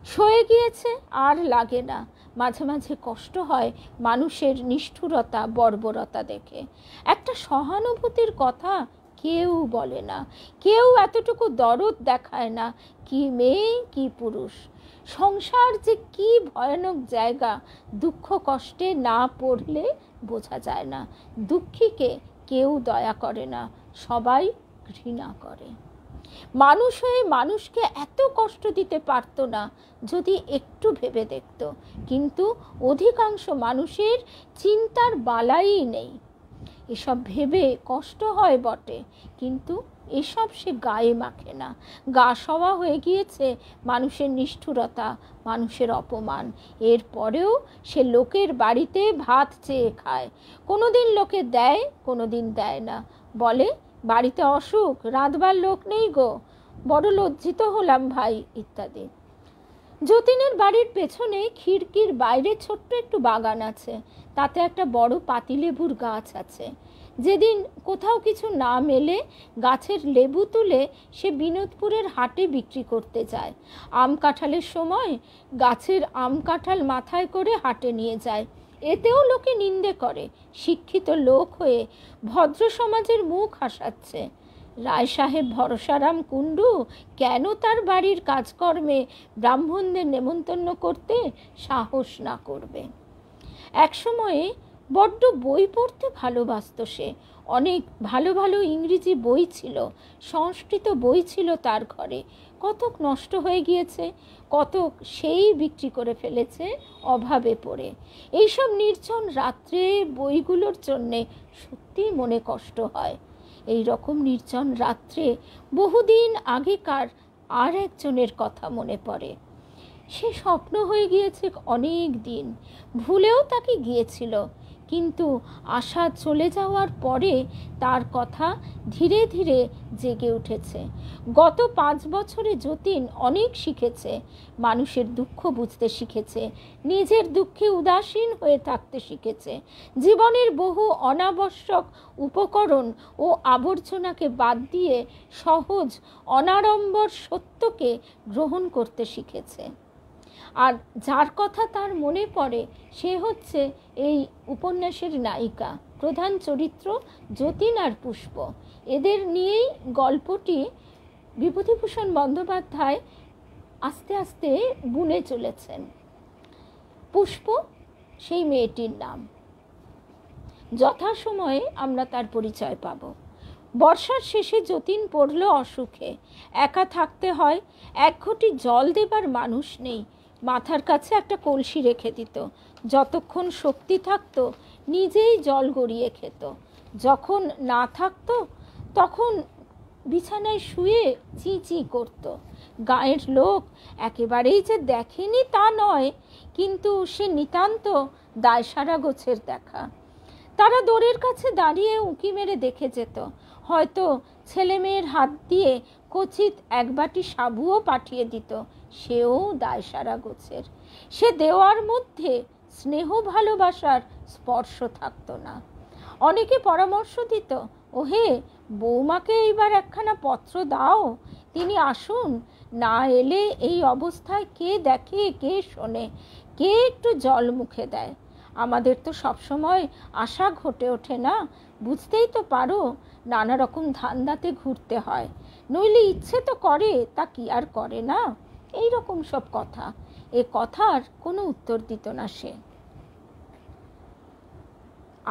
সয়ে গিয়েছে, আর লাগে না। মাঝে মাঝে কষ্ট হয় মানুষের নিষ্ঠুরতা বর্বরতা দেখে। একটা সহানুভূতির কথা কেউ বলে না, কেউ এতটুকু দরদ দেখায় না, কি মেয়ে কি পুরুষ। সংসার যে কি ভয়ানক জায়গা, দুঃখ কষ্টে না পড়লে বোঝা যায় না। দুঃখীকে কেউ দয়া করে না, সবাই ঘৃণা করে। মানুষ হয়ে মানুষকে এত কষ্ট দিতে পারত না যদি একটু ভেবে দেখত, কিন্তু অধিকাংশ মানুষের চিন্তার বালাই নেই। এসব ভেবে কষ্ট হয় বটে, কিন্তু এসব সে গায়ে মাখে না। গা সওয়া হয়ে গিয়েছে মানুষের নিষ্ঠুরতা, মানুষের অপমান। এরপরেও সে লোকের বাড়িতে ভাত চেয়ে খায়। কোনো দিন লোকে দেয়, কোনো দিন দেয় না। বলে, বাড়িতে অসুখ, রাঁধবার লোক নেই গো, বড় লজ্জিত হলাম ভাই, ইত্যাদি। যতীনের বাড়ির পেছনে খিড়কির বাইরে ছোট্ট একটু বাগান আছে, তাতে একটা বড় পাতিলেবুর গাছ আছে। যেদিন কোথাও কিছু না মেলে গাছের লেবু তুলে সে বিনোদপুরের হাটে বিক্রি করতে যায়। আম কাঁঠালের সময় গাছের আম কাঁঠাল মাথায় করে হাটে নিয়ে যায়। এতেও লোকে নিন্দে করে, শিক্ষিত লোক হয়ে ভদ্র সমাজের মুখ হাসাচ্ছে। রায় সাহেব ভরসারাম কুণ্ডু কেন তার বাড়ির কাজকর্মে ব্রাহ্মণদের নেমন্তন্ন করতে সাহস না করবে? একসময়ে বড্ড বই পড়তে ভালোবাসত সে। অনেক ভালো ভালো ইংরেজি বই ছিল, সংস্কৃত বই ছিল তার ঘরে। কতক নষ্ট হয়ে গিয়েছে, কতক সেই বিক্রি করে ফেলেছে অভাবে পড়ে। এইসব নির্জন রাত্রে বইগুলোর জন্যে সত্যি মনে কষ্ট হয়। এই রকম নির্জন রাত্রে বহুদিন আগেকার আর একজনের কথা মনে পড়ে। সে স্বপ্ন হয়ে গিয়েছে অনেক দিন, ভুলেও তাকে গিয়েছিল, কিন্তু আশা চলে যাওয়ার পরে তার কথা ধীরে ধীরে জেগে উঠেছে। গত 5 বছরে যতীন অনেক শিখেছে। মানুষের দুঃখ বুঝতে শিখেছে, নিজের দুঃখে উদাসীন হয়ে থাকতে শিখেছে, জীবনের বহু অনাবশ্যক উপকরণ ও আবর্জনাকে বাদ দিয়ে সহজ অনাড়ম্বর সত্যকে গ্রহণ করতে শিখেছে। আর যার কথা তার মনে পড়ে সে হচ্ছে এই উপন্যাসের নায়িকা, প্রধান চরিত্র যতীন আর পুষ্প। এদের নিয়েই গল্পটি বিভূতিভূষণ বন্দ্যোপাধ্যায় আস্তে আস্তে বুনে চলেছেন। পুষ্প সেই মেয়েটির নাম। যথাসময়ে আমরা তার পরিচয় পাব। বর্ষার শেষে যতীন পড়ল অসুখে, একা থাকতে হয়। এক ঘটি জল দেবার মানুষ নেই। মাথার কাছে একটা কলসি রেখে দিত, যতক্ষণ শক্তি থাকতো নিজেই জল গড়িয়ে খেত। যখন না থাকতো তখন বিছানায় শুয়ে চি চি করত। গায়ের লোক একেবারেই যে দেখেনি তা নয়, কিন্তু সে নিতান্ত দায়সারা গোছের দেখা। তারা দোরের কাছে দাঁড়িয়ে উঁকি মেরে দেখে যেত। হয়তো ছেলে মেয়ের হাত দিয়ে কচিত এক বাটি সাবুও পাঠিয়ে দিত, সেও দায়সারা গোছের। সে দেওয়ার মধ্যে স্নেহ ভালোবাসার স্পর্শ থাকতো না। অনেকে পরামর্শ দিত, ওহে বৌমাকে এইবার একখানা পত্র দাও, তিনি আসুন, না এলে এই অবস্থায় কে দেখে, কে শোনে, কে একটু জল মুখে দেয়। আমাদের তো সবসময় আশা ঘটে ওঠে না, বুঝতেই তো পারো, নানা রকম ধান্দাতে ঘুরতে হয়, নইলে ইচ্ছে তো করে, তা কি আর করে না? এই রকম সব কথা। এ কথার কোনো উত্তর দিত না সে।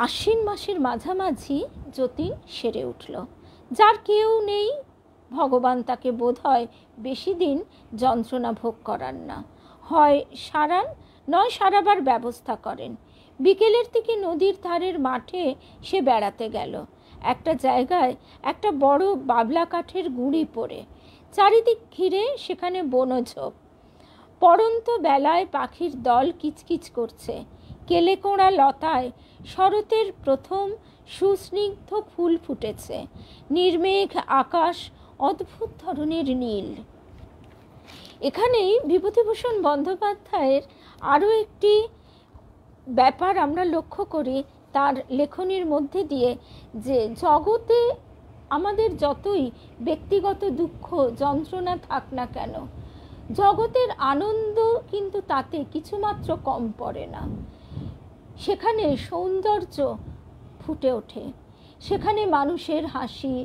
আশ্বিন মাসের মাঝামাঝি যতীন সেরে উঠল। যার কেউ নেই, ভগবান তাকে বোধ হয় বেশি দিন যন্ত্রণা ভোগ করান না। হয় সারান, নয় সারাবার ব্যবস্থা করেন। বিকেলের দিকে নদীর ধারের মাঠে সে বেড়াতে গেল। একটা জায়গায় একটা বড় বাবলা কাঠের গুঁড়ি পড়ে, চারিদিক ঘিরে সেখানে বনঝোপ। পড়ন্ত বেলায় পাখির দল কিচকিচ করছে। কেলেকোঁড়া লতায় শরতের প্রথম সুস্নিগ্ধ ফুল ফুটেছে। নির্মেঘ আকাশ, অদ্ভুত ধরনের নীল। এখানেই বিভূতিভূষণ বন্দ্যোপাধ্যায়ের আরও একটি ব্যাপার আমরা লক্ষ্য করি তার লেখনীর মধ্যে দিয়ে, যে জগতে আমাদের যতই ব্যক্তিগত দুঃখ যন্ত্রণা থাক না কেন, জগতের আনন্দ কিন্তু তাতে কিছুমাত্র কম পড়ে না। সেখানে সৌন্দর্য ফুটে ওঠে, সেখানে মানুষের হাসি,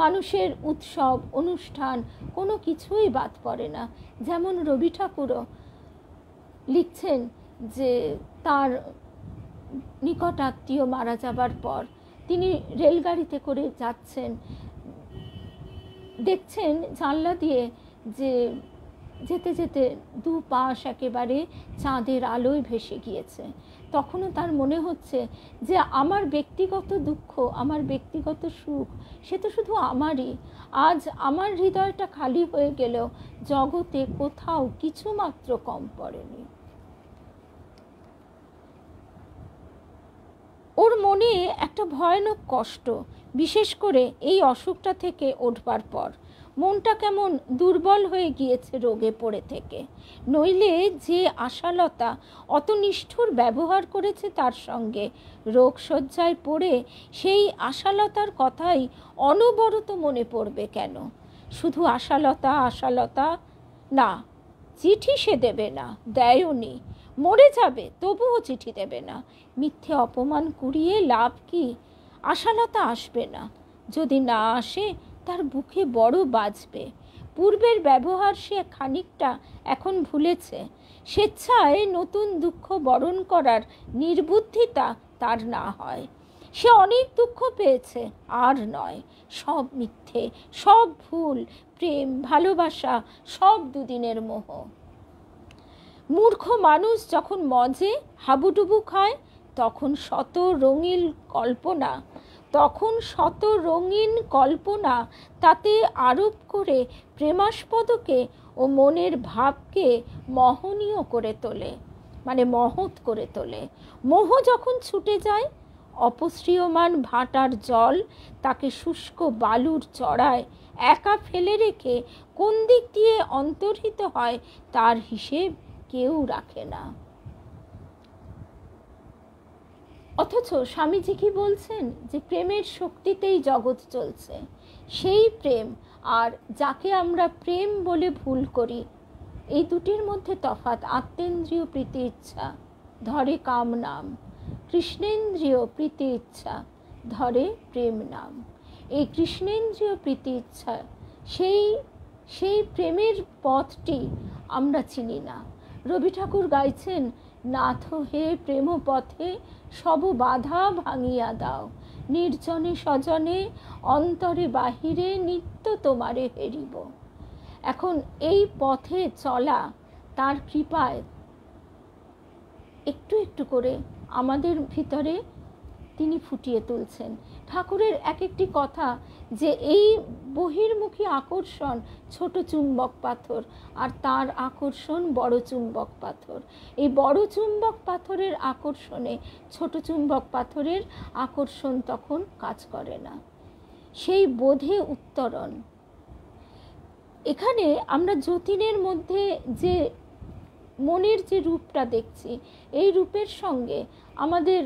মানুষের উৎসব অনুষ্ঠান কোনো কিছুই বাদ পড়ে না। যেমন রবি ঠাকুরও লিখছেন যে তার নিকট আত্মীয় মারা যাবার পর তিনি রেলগাড়িতে করে যাচ্ছেন, দেখছেন জানলা দিয়ে যে যেতে যেতে দুপাশ একেবারে চাঁদের আলোয় ভেসে গিয়েছে। তখনও তার মনে হচ্ছে যে আমার ব্যক্তিগত দুঃখ, আমার ব্যক্তিগত সুখ, সে তো শুধু আমারই। আজ আমার হৃদয়টা খালি হয়ে গেলেও জগতে কোথাও কিছুমাত্র কম পড়েনি। ওর মনে একটা ভয়ানক কষ্ট, বিশেষ করে এই অসুখটা থেকে উঠবার পর। মনটা কেমন দুর্বল হয়ে গিয়েছে রোগে পড়ে থেকে। নইলে যে আশালতা অত নিষ্ঠুর ব্যবহার করেছে তার সঙ্গে, রোগ শয্যায় পড়ে সেই আশালতার কথাই অনবরত মনে পড়বে কেন? শুধু আশালতা, আশালতা না, চিঠি সে দেবে না, দেয়নি। মরে যাবে তবুও চিঠি দেবে না। মিথ্যে অপমান কুড়িয়ে লাভ কি? আশালতা আসবে না। যদি না আসে তার বুকে বড় বাজবে। পূর্বের ব্যবহার সে খানিকটা এখন ভুলেছে। স্বেচ্ছায় নতুন দুঃখ বরণ করার নির্বুদ্ধিতা তার না হয়। সে অনেক দুঃখ পেয়েছে, আর নয়। সব মিথ্যে, সব ভুল, প্রেম ভালোবাসা সব দুদিনের মোহ। মূর্খ মানুষ যখন মজে হাবুডুবু খায় তখন শত রঙিন কল্পনা তাতে আরোপ করে প্রেমাস্পদকে ও মনের ভাবকে মোহনীয় করে তোলে, মানে মহৎ করে তোলে। মোহ যখন ছুটে যায়, অপসৃয়মান ভাটার জল তাকে শুষ্ক বালুর চড়ায় একা ফেলে রেখে কোন দিক দিয়ে অন্তর্হিত হয় তার হিসেব কেউ রাখে না। অথচ স্বামীজি কি বলছেন? যে প্রেমের শক্তিতেই জগৎ চলছে। সেই প্রেম আর যাকে আমরা প্রেম বলে ভুল করি, এই দুটির মধ্যে তফাৎ। আত্মেন্দ্রিয় প্রীতি ইচ্ছা ধরে কাম নাম, কৃষ্ণেন্দ্রিয় প্রীতি ইচ্ছা ধরে প্রেম নাম। এই কৃষ্ণেন্দ্রিয় প্রীতি ইচ্ছা, সেই প্রেমের পথটি আমরা চিনি না। রবি ঠাকুর গাইছেন, নাথ হে প্রেম পথে সব বাধা ভাঙিয়া দাও, নির্জনে স্বজনে অন্তরে বাহিরে নিত্য তোমারে হেরিব। এখন এই পথে চলা তার কৃপায় একটু একটু করে আমাদের ভিতরে তিনি ফুটিয়ে তুলছেন। ঠাকুরের এক একটি কথা, যে এই বহির্মুখী আকর্ষণ ছোট চুম্বক পাথর, আর তার আকর্ষণ বড় চুম্বক পাথর। এই বড় চুম্বক পাথরের আকর্ষণে ছোট চুম্বক পাথরের আকর্ষণ তখন কাজ করে না। সেই বোধে উত্তরণ। এখানে আমরা যতীনের মধ্যে যে মনের যে রূপটা দেখছি, এই রূপের সঙ্গে আমাদের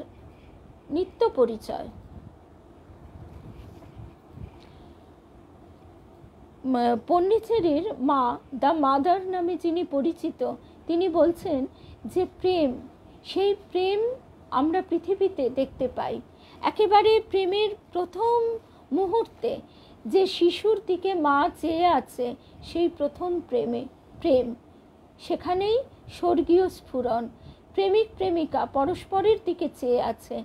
নিত্য পরিচয়। পন্ডিচেরির মা, দ্য মাদার নামে যিনি পরিচিত, তিনি বলছেন যে প্রেম, সেই প্রেম আমরা পৃথিবীতে দেখতে পাই একেবারে প্রেমের প্রথম মুহূর্তে। যে শিশুর দিকে মা চেয়ে আছে, সেই প্রথম প্রেম, সেখানেই স্বর্গীয় স্ফুরণ। প্রেমিক প্রেমিকা পরস্পরের দিকে চেয়ে আছে,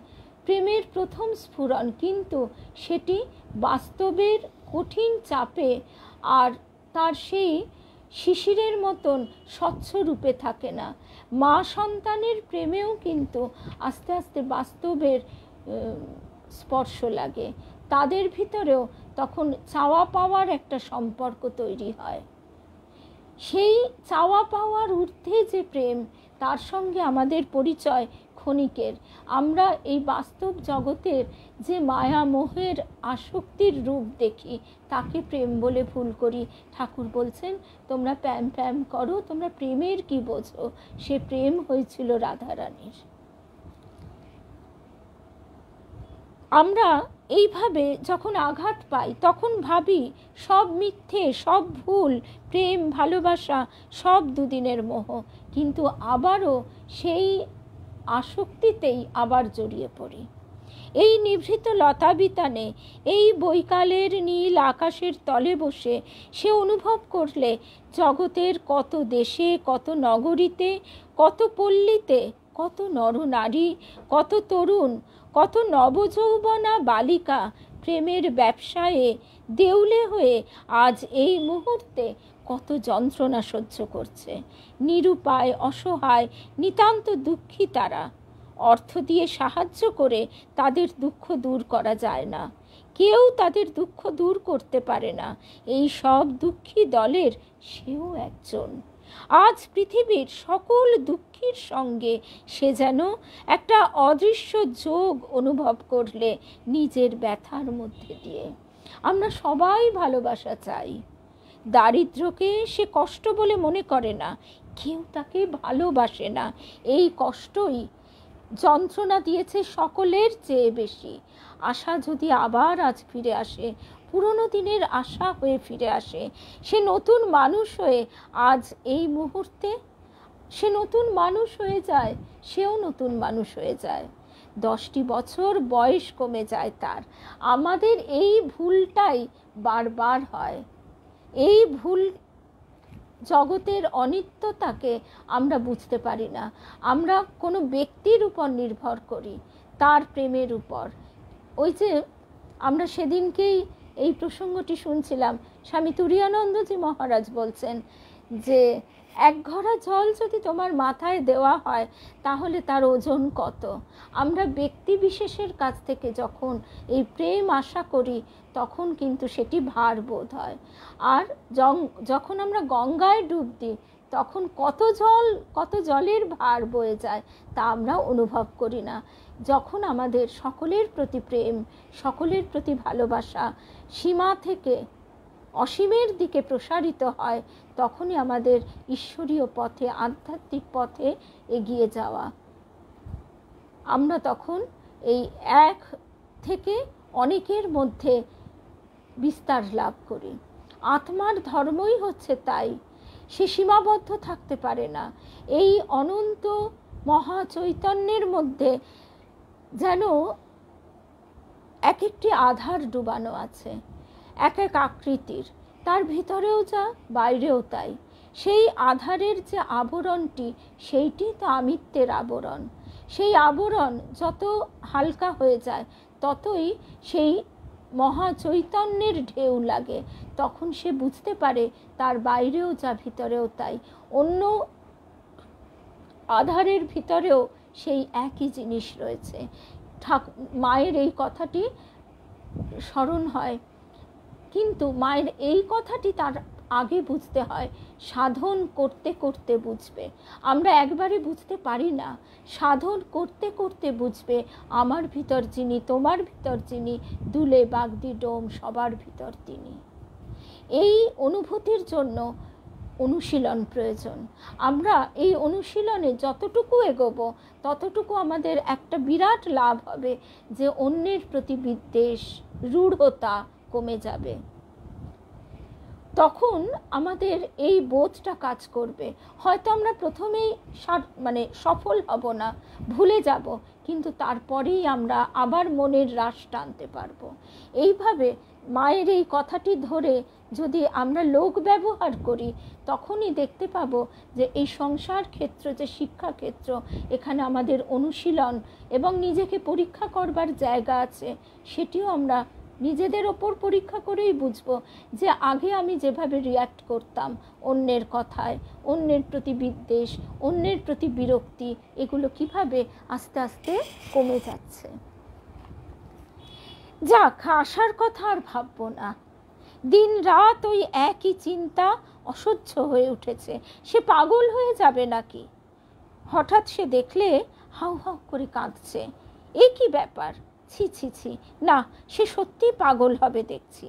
প্রেমের প্রথম স্ফুরণ। কিন্তু সেটি বাস্তবের কঠিন চাপে আর তার সেই শিশিরের মতন স্বচ্ছ রূপে থাকে না। মা সন্তানের প্রেমেও কিন্তু আস্তে আস্তে বাস্তবের স্পর্শ লাগে। তাদের ভিতরেও তখন চাওয়া পাওয়ার একটা সম্পর্ক তৈরি হয়। সেই চাওয়া পাওয়ার ঊর্ধ্বে যে প্রেম, তার সঙ্গে আমাদের পরিচয় ক্ষণিকের। আমরা এই বাস্তব জগতের যে মায়া মোহের আসক্তির রূপ দেখি, তাকে প্রেম বলে ভুল করি। ঠাকুর বলছেন, তোমরা প্যাম প্যাম করো, তোমরা প্রেমের কি বোঝো? সে প্রেম হয়েছিল রাধারানীর। আমরা এইভাবে যখন আঘাত পাই, তখন ভাবি সব মিথ্যে, সব ভুল, প্রেম ভালোবাসা সব দুদিনের মোহ। কিন্তু আবারও সেই আসক্তিতেই আবার জড়িয়ে পড়ি। এই নিভৃত লতাবিতানে, এই বৈকালের নীল আকাশের তলে বসে সে অনুভব করলে জগতের কত দেশে, কত নগরীতে, কত পল্লীতে কত নরনারী, কত তরুণ, কত নবযৌবনা বালিকা প্রেমের ব্যবসায়ে দেউলে হয়ে আজ এই মুহূর্তে কত যন্ত্রণা সহ্য করছে। নিরুপায়, অসহায়, নিতান্ত দুঃখী তারা। অর্থ দিয়ে সাহায্য করে তাদের দুঃখ দূর করা যায় না, কেউ তাদের দুঃখ দূর করতে পারে না। এই সব দুঃখী দলের সেও একজন। আজ পৃথিবীর সকল দুঃখীর সঙ্গে সে যেন একটা অদৃশ্য যোগ অনুভব করলে নিজের ব্যথার মধ্যে দিয়ে। আমরা সবাই ভালোবাসা চাই। দারিদ্র্যকে সে কষ্ট বলে মনে করে না, কেউ তাকে ভালোবাসে না। এই কষ্টই যন্ত্রণা দিয়েছে সকলের চেয়ে বেশি। আশা যদি আবার আজ ফিরে আসে, পুরনো দিনের আশা হয়ে ফিরে আসে, সে নতুন মানুষ হয়ে আজ এই মুহূর্তে সে নতুন মানুষ হয়ে যায়, সেও নতুন মানুষ হয়ে যায়। 10টি বছর বয়স কমে যায় তার। আমাদের এই ভুলটাই বারবার হয়। এই ভুল জগতের অনিত্যতাকে আমরা বুঝতে পারি না। আমরা কোনো ব্যক্তির উপর নির্ভর করি, তার প্রেমের উপর। ওই যে আমরা সেদিনকেই এই প্রসঙ্গটি শুনছিলাম, স্বামী তুরীয়ানন্দজি মহারাজ বলছেন যে এক ঘড়া জল যদি তোমার মাথায় দেওয়া হয় তাহলে তার ওজন কত। আমরা ব্যক্তি বিশেষের কাছ থেকে যখন এই প্রেম আশা করি তখন কিন্তু সেটি ভার বোধ হয়। আর যখন আমরা গঙ্গায় ডুব দিই তখন কত জলের ভার বয়ে যায় তা আমরা অনুভব করি না। যখন আমাদের সকলের প্রতি প্রেম, সকলের প্রতি ভালোবাসা সীমা থেকে অসীমের দিকে প্রসারিত হয়, তখনই আমাদের ঈশ্বরীয় পথে, আধ্যাত্মিক পথে এগিয়ে যাওয়া। আমরা তখন এই এক থেকে অনেকের মধ্যে বিস্তার লাভ করি। আত্মার ধর্মই হচ্ছে তাই, সে সীমাবদ্ধ থাকতে পারে না। এই অনন্ত মহা চৈতন্যের মধ্যে যেন এক একটি আধার ডুবানো আছে, এক এক আকৃতির, তার ভিতরেও যা বাইরেও তাই। সেই আধারের যে আবরণটি, সেইটি তো আমিত্বের আবরণ। সেই আবরণ যত হালকা হয়ে যায় ততই সেই মহা চৈতন্যের ঢেউ লাগে। তখন সে বুঝতে পারে তার বাইরেও যা ভিতরেও তাই। অন্য আধারের ভিতরেও সেই একই জিনিস রয়েছে। মায়ের এই কথাটি স্মরণ হয়, কিন্তু মায়ের এই কথাটি তার আগে বুঝতে হয়, সাধন করতে করতে বুঝবে। আমরা একবারে বুঝতে পারি না, সাধন করতে করতে বুঝবে আমার ভিতর যিনি, তোমার ভিতর যিনি, দুলে বাগদি ডোম সবার ভিতর তিনি। এই অনুভূতির জন্য অনুশীলন প্রয়োজন। আমরা এই অনুশীলনে যতটুকু এগোবো ততটুকু আমাদের একটা বিরাট লাভ হবে, যে অন্যের প্রতি বিদ্বেষ, রূঢ়তা কমে যাবে। তখন আমাদের এই বোধটা কাজ করবে। হয়তো আমরা প্রথমেই সফল হব না, ভুলে যাব, কিন্তু তারপরেই আমরা আবার মনের রাশ টানতে পারবো। এইভাবে মায়ের এই কথাটি ধরে যদি আমরা লোক ব্যবহার করি তখনই দেখতে পাবো যে এই সংসার ক্ষেত্র, যে শিক্ষা ক্ষেত্র, এখানে আমাদের অনুশীলন এবং নিজেকে পরীক্ষা করবার জায়গা আছে। সেটিও আমরা নিজেদের ওপর পরীক্ষা করেই বুঝবো যে আগে আমি যেভাবে রিয়্যাক্ট করতাম অন্যের কথায়, অন্যের প্রতি বিদ্বেষ, অন্যের প্রতি বিরক্তি, এগুলো কিভাবে আস্তে আস্তে কমে যাচ্ছে। যাক, আসার কথা আর ভাববো না। দিন রাত ওই একই চিন্তা অসহ্য হয়ে উঠেছে। সে পাগল হয়ে যাবে নাকি? হঠাৎ সে দেখলে হাউ হাউ করে কাঁদছে। এ কি ব্যাপার? ছি ছি ছি, না, সে সত্যি পাগল হবে দেখছি।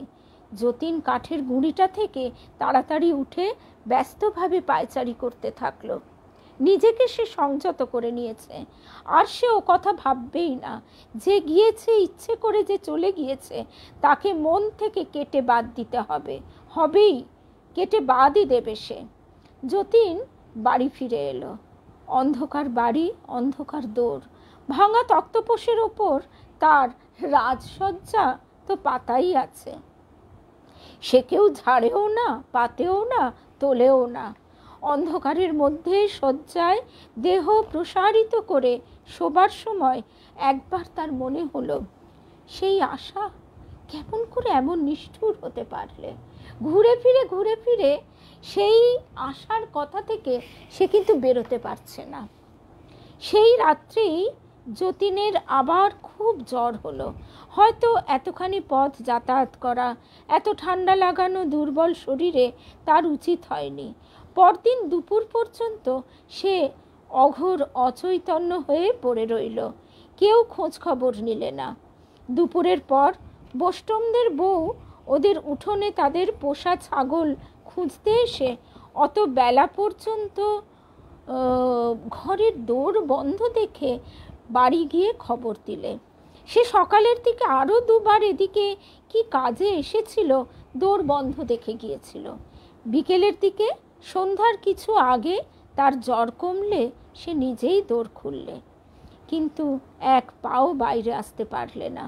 যতীন কাঠের গুঁড়িটা থেকে তাড়াতাড়ি উঠে ব্যস্তভাবে পায়চারি করতে থাকলো। নিজেকে সে সংযত করে নিয়েছে। আর সে ও কথা ভাববেই না। যে গিয়েছে, ইচ্ছে করে যে চলে গিয়েছে, তাকে মন থেকে কেটে বাদ দিতে হবে, হবেই, কেটে বাদই দেবে সে। যতীন বাড়ি ফিরে এলো। অন্ধকার বাড়ি, অন্ধকার দোর, ভাঙা তক্তপোষের ওপর তার রাজসজ্জা তো পাতাই আছে। সে কেউ ঝাড়েও না, পাতেও না, তোলেও না। অন্ধকারের মধ্যে শয্যায় দেহ প্রসারিত করে শোবার সময় একবার তার মনে হলো, সেই আশা কেমন করে এমন নিষ্ঠুর হতে পারলে। ঘুরে ফিরে সেই আশার কথা থেকে সে কিন্তু বেরোতে পারছে না। সেই রাত্রেই যতীনের আবার খুব জ্বর হলো। হয়তো এতখানি পথ যাতায়াত করা, এত ঠান্ডা লাগানো দুর্বল শরীরে তার উচিত হয়নি। পরদিন দুপুর পর্যন্ত সে অঘোর অচৈতন্য হয়ে পড়ে রইল। কেউ খোঁজ খবর নিলে না। দুপুরের পর বোষ্টমদের বউ ওদের উঠোনে তাদের পোষা ছাগল খুঁজতে এসে অত বেলা পর্যন্ত ঘরের দোর বন্ধ দেখে বাড়ি গিয়ে খবর দিলে। সে সকালের দিকে আরও দুবার এদিকে কি কাজে এসেছিল, দোর বন্ধ দেখে গিয়েছিল। বিকেলের দিকে সন্ধ্যার কিছু আগে তার জ্বর কমলে সে নিজেই দোর খুললে, কিন্তু এক পাও বাইরে আসতে পারলে না।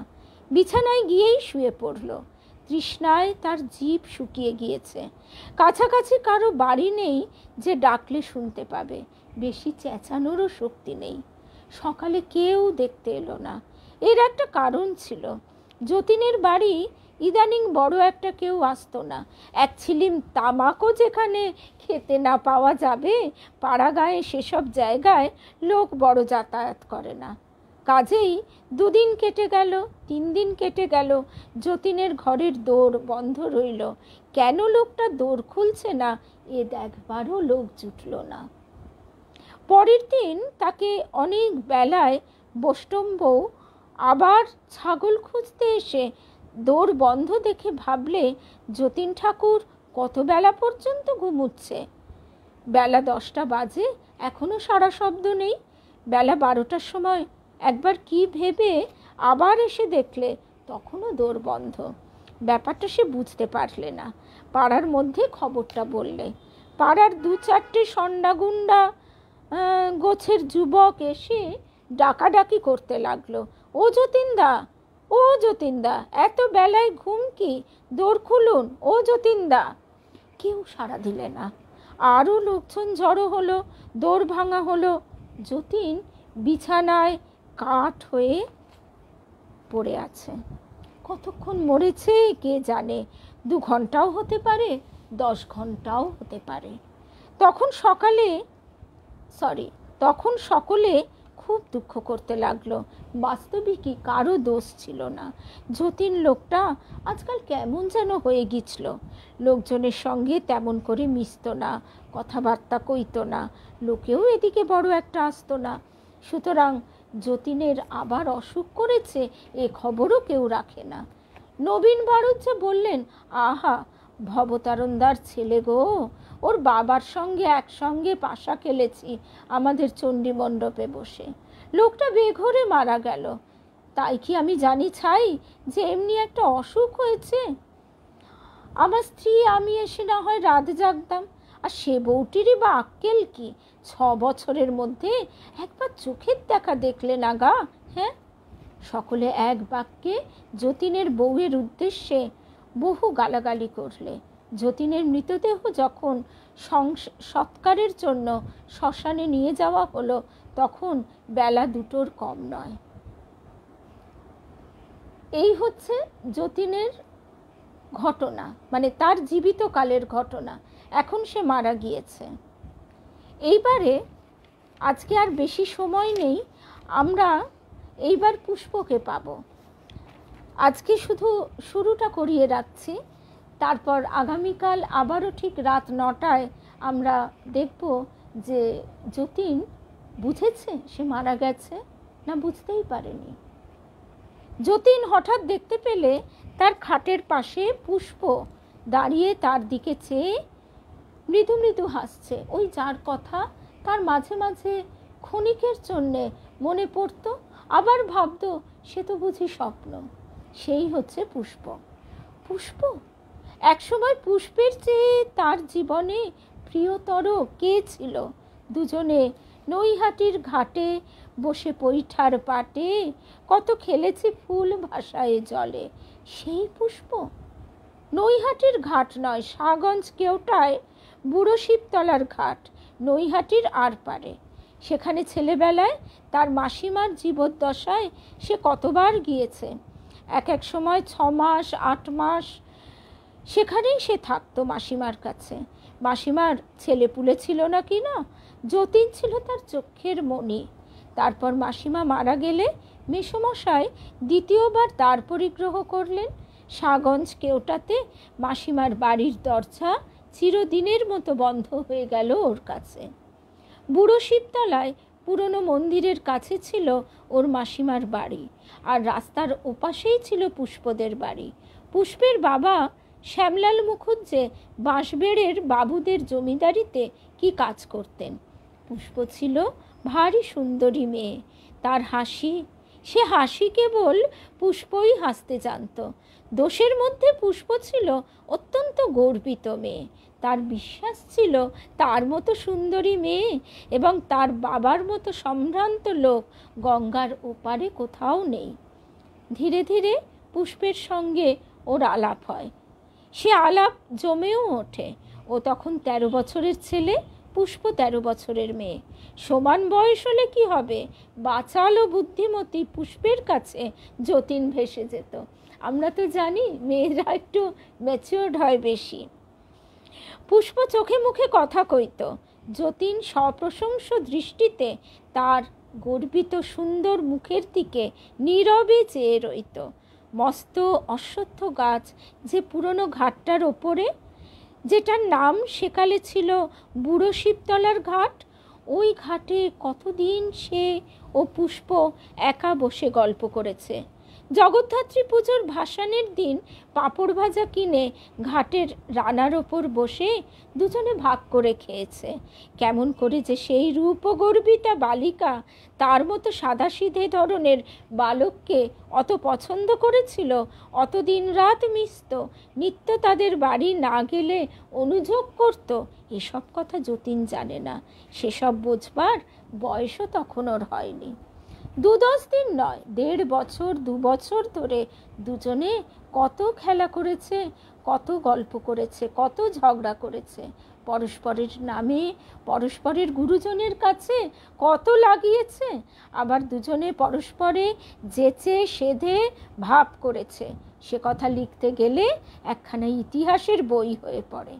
বিছানায় গিয়েই শুয়ে পড়ল। তৃষ্ণায় তার জিভ শুকিয়ে গিয়েছে। কাছাকাছি কারো বাড়ি নেই যে ডাকলে শুনতে পাবে, বেশি চেঁচানোরও শক্তি নেই। সকালে কেউ দেখতে এলো না। এর একটা কারণ ছিল, যতীনের বাড়ি ইদানিং বড় একটা কেউ আসতো না। এক ছিলিম তামাকও যেখানে খেতে না পাওয়া যাবে, পাড়া গায়ে সেসব জায়গায় লোক বড় যাতায়াত করে না। কাজেই 2 দিন কেটে গেল, 3 দিন কেটে গেল, যতীনের ঘরের দোর বন্ধ রইল। কেন লোকটা দোর খুলছে না এ দেখবারও লোক জুটল না। পরের দিন তাকে অনেক বেলায় বোষ্টম বউ আবার ছাগল খুঁজতে এসে দোর বন্ধ দেখে ভাবলে, যতীন ঠাকুর কত বেলা পর্যন্ত ঘুমুচ্ছে। বেলা 10টা বাজে, এখনো সারা শব্দ নেই। বেলা 12টার সময় একবার কি ভেবে আবার এসে দেখলে তখনও দোর বন্ধ। ব্যাপারটা সে বুঝতে পারলে না। পাড়ার মধ্যে খবরটা বললে। পাড়ার 2-4টে সন্ডাগুন্ডা গোছের যুবক এসে ডাকাডাকি করতে লাগলো, ও যতীনদা, ও যতীনদা, এত বেলায় ঘুম কি, দোর খুলুন, ও যতীনদা। কেউ সাড়া দিলে না। আরও লোকজন জড়ো হলো, দোর ভাঙা হলো। যতীন বিছানায় কাঠ হয়ে পড়ে আছে। কতক্ষণ মরেছে কে জানে, 2 ঘন্টাও হতে পারে, 10 ঘন্টাও হতে পারে। তখন সকলে খুব দুঃখ করতে লাগলো। বাস্তবিকই কারো দোষ ছিল না। যতীন লোকটা আজকাল কেমন যেন হয়ে গিয়েছিল। লোকজনের সঙ্গে তেমন করে মিশত না, কথাবার্তা কইত না, লোকেও এদিকে বড় একটা আসতো না। সুতরাং যতীনের আবার অসুখ করেছে এ খবরও কেউ রাখে না। নবীন ভারত বললেন, আহা, ভবতারণদার ছেলে গো, ওর বাবার সঙ্গে একসঙ্গে পাশা খেলেছি আমাদের চণ্ডী মণ্ডপে বসে। লোকটা বেঘরে মারা গেল। তাই কি আমি জানি ছাই যে এমনি একটা অসুখ হয়েছে? আমার স্ত্রী আমি এসে না হয় রাত জাগতাম, আর সে বউটিরই বা আক্কেল কি? 6 বছরের মধ্যে একবার চোখের দেখা দেখলে না গা? হ্যাঁ। সকলে এক বাক্যে যতীনের বউয়ের উদ্দেশ্যে বহু গালাগালি করলে। যতীনের মৃতদেহ যখন সৎকারের জন্য শ্মশানে নিয়ে যাওয়া হলো, তখন বেলা 2টোর কম নয়। এই হচ্ছে যতীনের ঘটনা, মানে তার জীবিত কালের ঘটনা। এখন সে মারা গিয়েছে। এইবারে আজকে আর বেশি সময় নেই, আমরা এইবার পুষ্পকে পাব। আজকে শুধু শুরুটা করিয়ে রাখছি, তারপর আগামীকাল আবারও ঠিক রাত 9টায় আমরা দেখব যে যতীন বুঝেছে সে মারা গেছে না বুঝতেই পারেনি। যতীন হঠাৎ দেখতে পেলে তার খাটের পাশে পুষ্প দাঁড়িয়ে তার দিকে চেয়ে মৃদু মৃদু হাসছে। ওই যার কথা তার মাঝে মাঝে ক্ষণিকের জন্যে মনে পড়তো, আবার ভাবতো সে তো বুঝি স্বপ্ন। সেই হচ্ছে পুষ্প। পুষ্প একসময় পুষ্পের চেয়ে তার জীবনে প্রিয়তর কে ছিল? দুজনে নৈহাটির ঘাটে বসে পৈঠার পাটে কত খেলেছি ফুল ভাসায় জলে, সেই পুষ্প। নৈহাটির ঘাট নয়, শাহগঞ্জ কেওটায় বুড়ো শিবতলার ঘাট, নৈহাটির আর পারে। সেখানে ছেলেবেলায় তার মাসিমার জীবদ্দশায় সে কতবার গিয়েছে। এক এক সময় 6 মাস 8 মাস সেখানেই সে থাকতো মাসিমার কাছে। মাসিমার ছেলেপুলে ছিল না কি না, যতীন ছিল তার চোখের মণি। তারপর মাসিমা মারা গেলে মেসোমশাই দ্বিতীয়বার দ্বার পরিগ্রহ করলেন। সাগঞ্জ কেওটাতে মাসিমার বাড়ির দরজা চিরদিনের মতো বন্ধ হয়ে গেল ওর কাছে। বুড়ো শিবতলায় পুরনো মন্দিরের কাছে ছিল ওর মাসিমার বাড়ি, আর রাস্তার ওপাশেই ছিল পুষ্পদের বাড়ি। পুষ্পের বাবা শ্যামলাল মুখুজ্জে বাঁশবেড়ের বাবুদের জমিদারিতে কি কাজ করতেন। পুষ্প ছিল ভারী সুন্দরী মেয়ে। তার হাসি, সে হাসি কেবল পুষ্পই হাসতে জানত। দোষের মধ্যে পুষ্প ছিল অত্যন্ত গর্বিত মেয়ে। তার বিশ্বাস ছিল তার মতো সুন্দরী মেয়ে এবং তার বাবার মতো সম্ভ্রান্ত লোক গঙ্গার ওপারে কোথাও নেই। ধীরে ধীরে পুষ্পের সঙ্গে ওর আলাপ হয়। সে আলাপ জমেও ওঠে। ও তখন 13 বছরের ছেলে, পুষ্প 13 বছরের মেয়ে। সমান বয়স হলে কি হবে, বাচাল ও বুদ্ধিমতী পুষ্পের কাছে যতীন ভেসে যেত। আমরা তো জানি মেয়েরা একটু ম্যাচিওর্ড হয় বেশি। পুষ্প চোখে মুখে কথা কইত। যতীন সপ্রশংস দৃষ্টিতে তার গর্বিত সুন্দর মুখের দিকে নীরবে চেয়ে রইত। মস্ত অশ্বত্থ গাছ যে পুরনো ঘাটটার ওপরে, যেটার নাম সেকালে ছিল বুড়ো শিবতলার ঘাট, ওই ঘাটে কতদিন সে ও পুষ্প একা বসে গল্প করেছে। জগদ্ধাত্রী পুজোর ভাসানের দিন পাঁপড় ভাজা কিনে ঘাটের রানার ওপর বসে দুজনে ভাগ করে খেয়েছে। কেমন করে যে সেই রূপগর্বিতা বালিকা তার মতো সাদাসিধে ধরনের বালককে অত পছন্দ করেছিল, অত দিন রাত মিশত, নিত্য তাদের বাড়ি না গেলে অনুযোগ করত, এসব কথা যতীন জানে না। সেসব বোঝবার বয়সও তখন ওর হয়নি। 2-10 দিন নয়, 1.5 বছর 2 বছর ধরে দুজনে কত খেলা করেছে, কত গল্প করেছে, কত ঝগড়া করেছে। পরস্পরের নামে পরস্পরের গুরুজনের কাছে কত লাগিয়েছে। আবার দুজনে পরস্পরে যেচে সেধে ভাব করেছে। সে কথা লিখতে গেলে একখানা ইতিহাসের বই হয়ে পড়ে।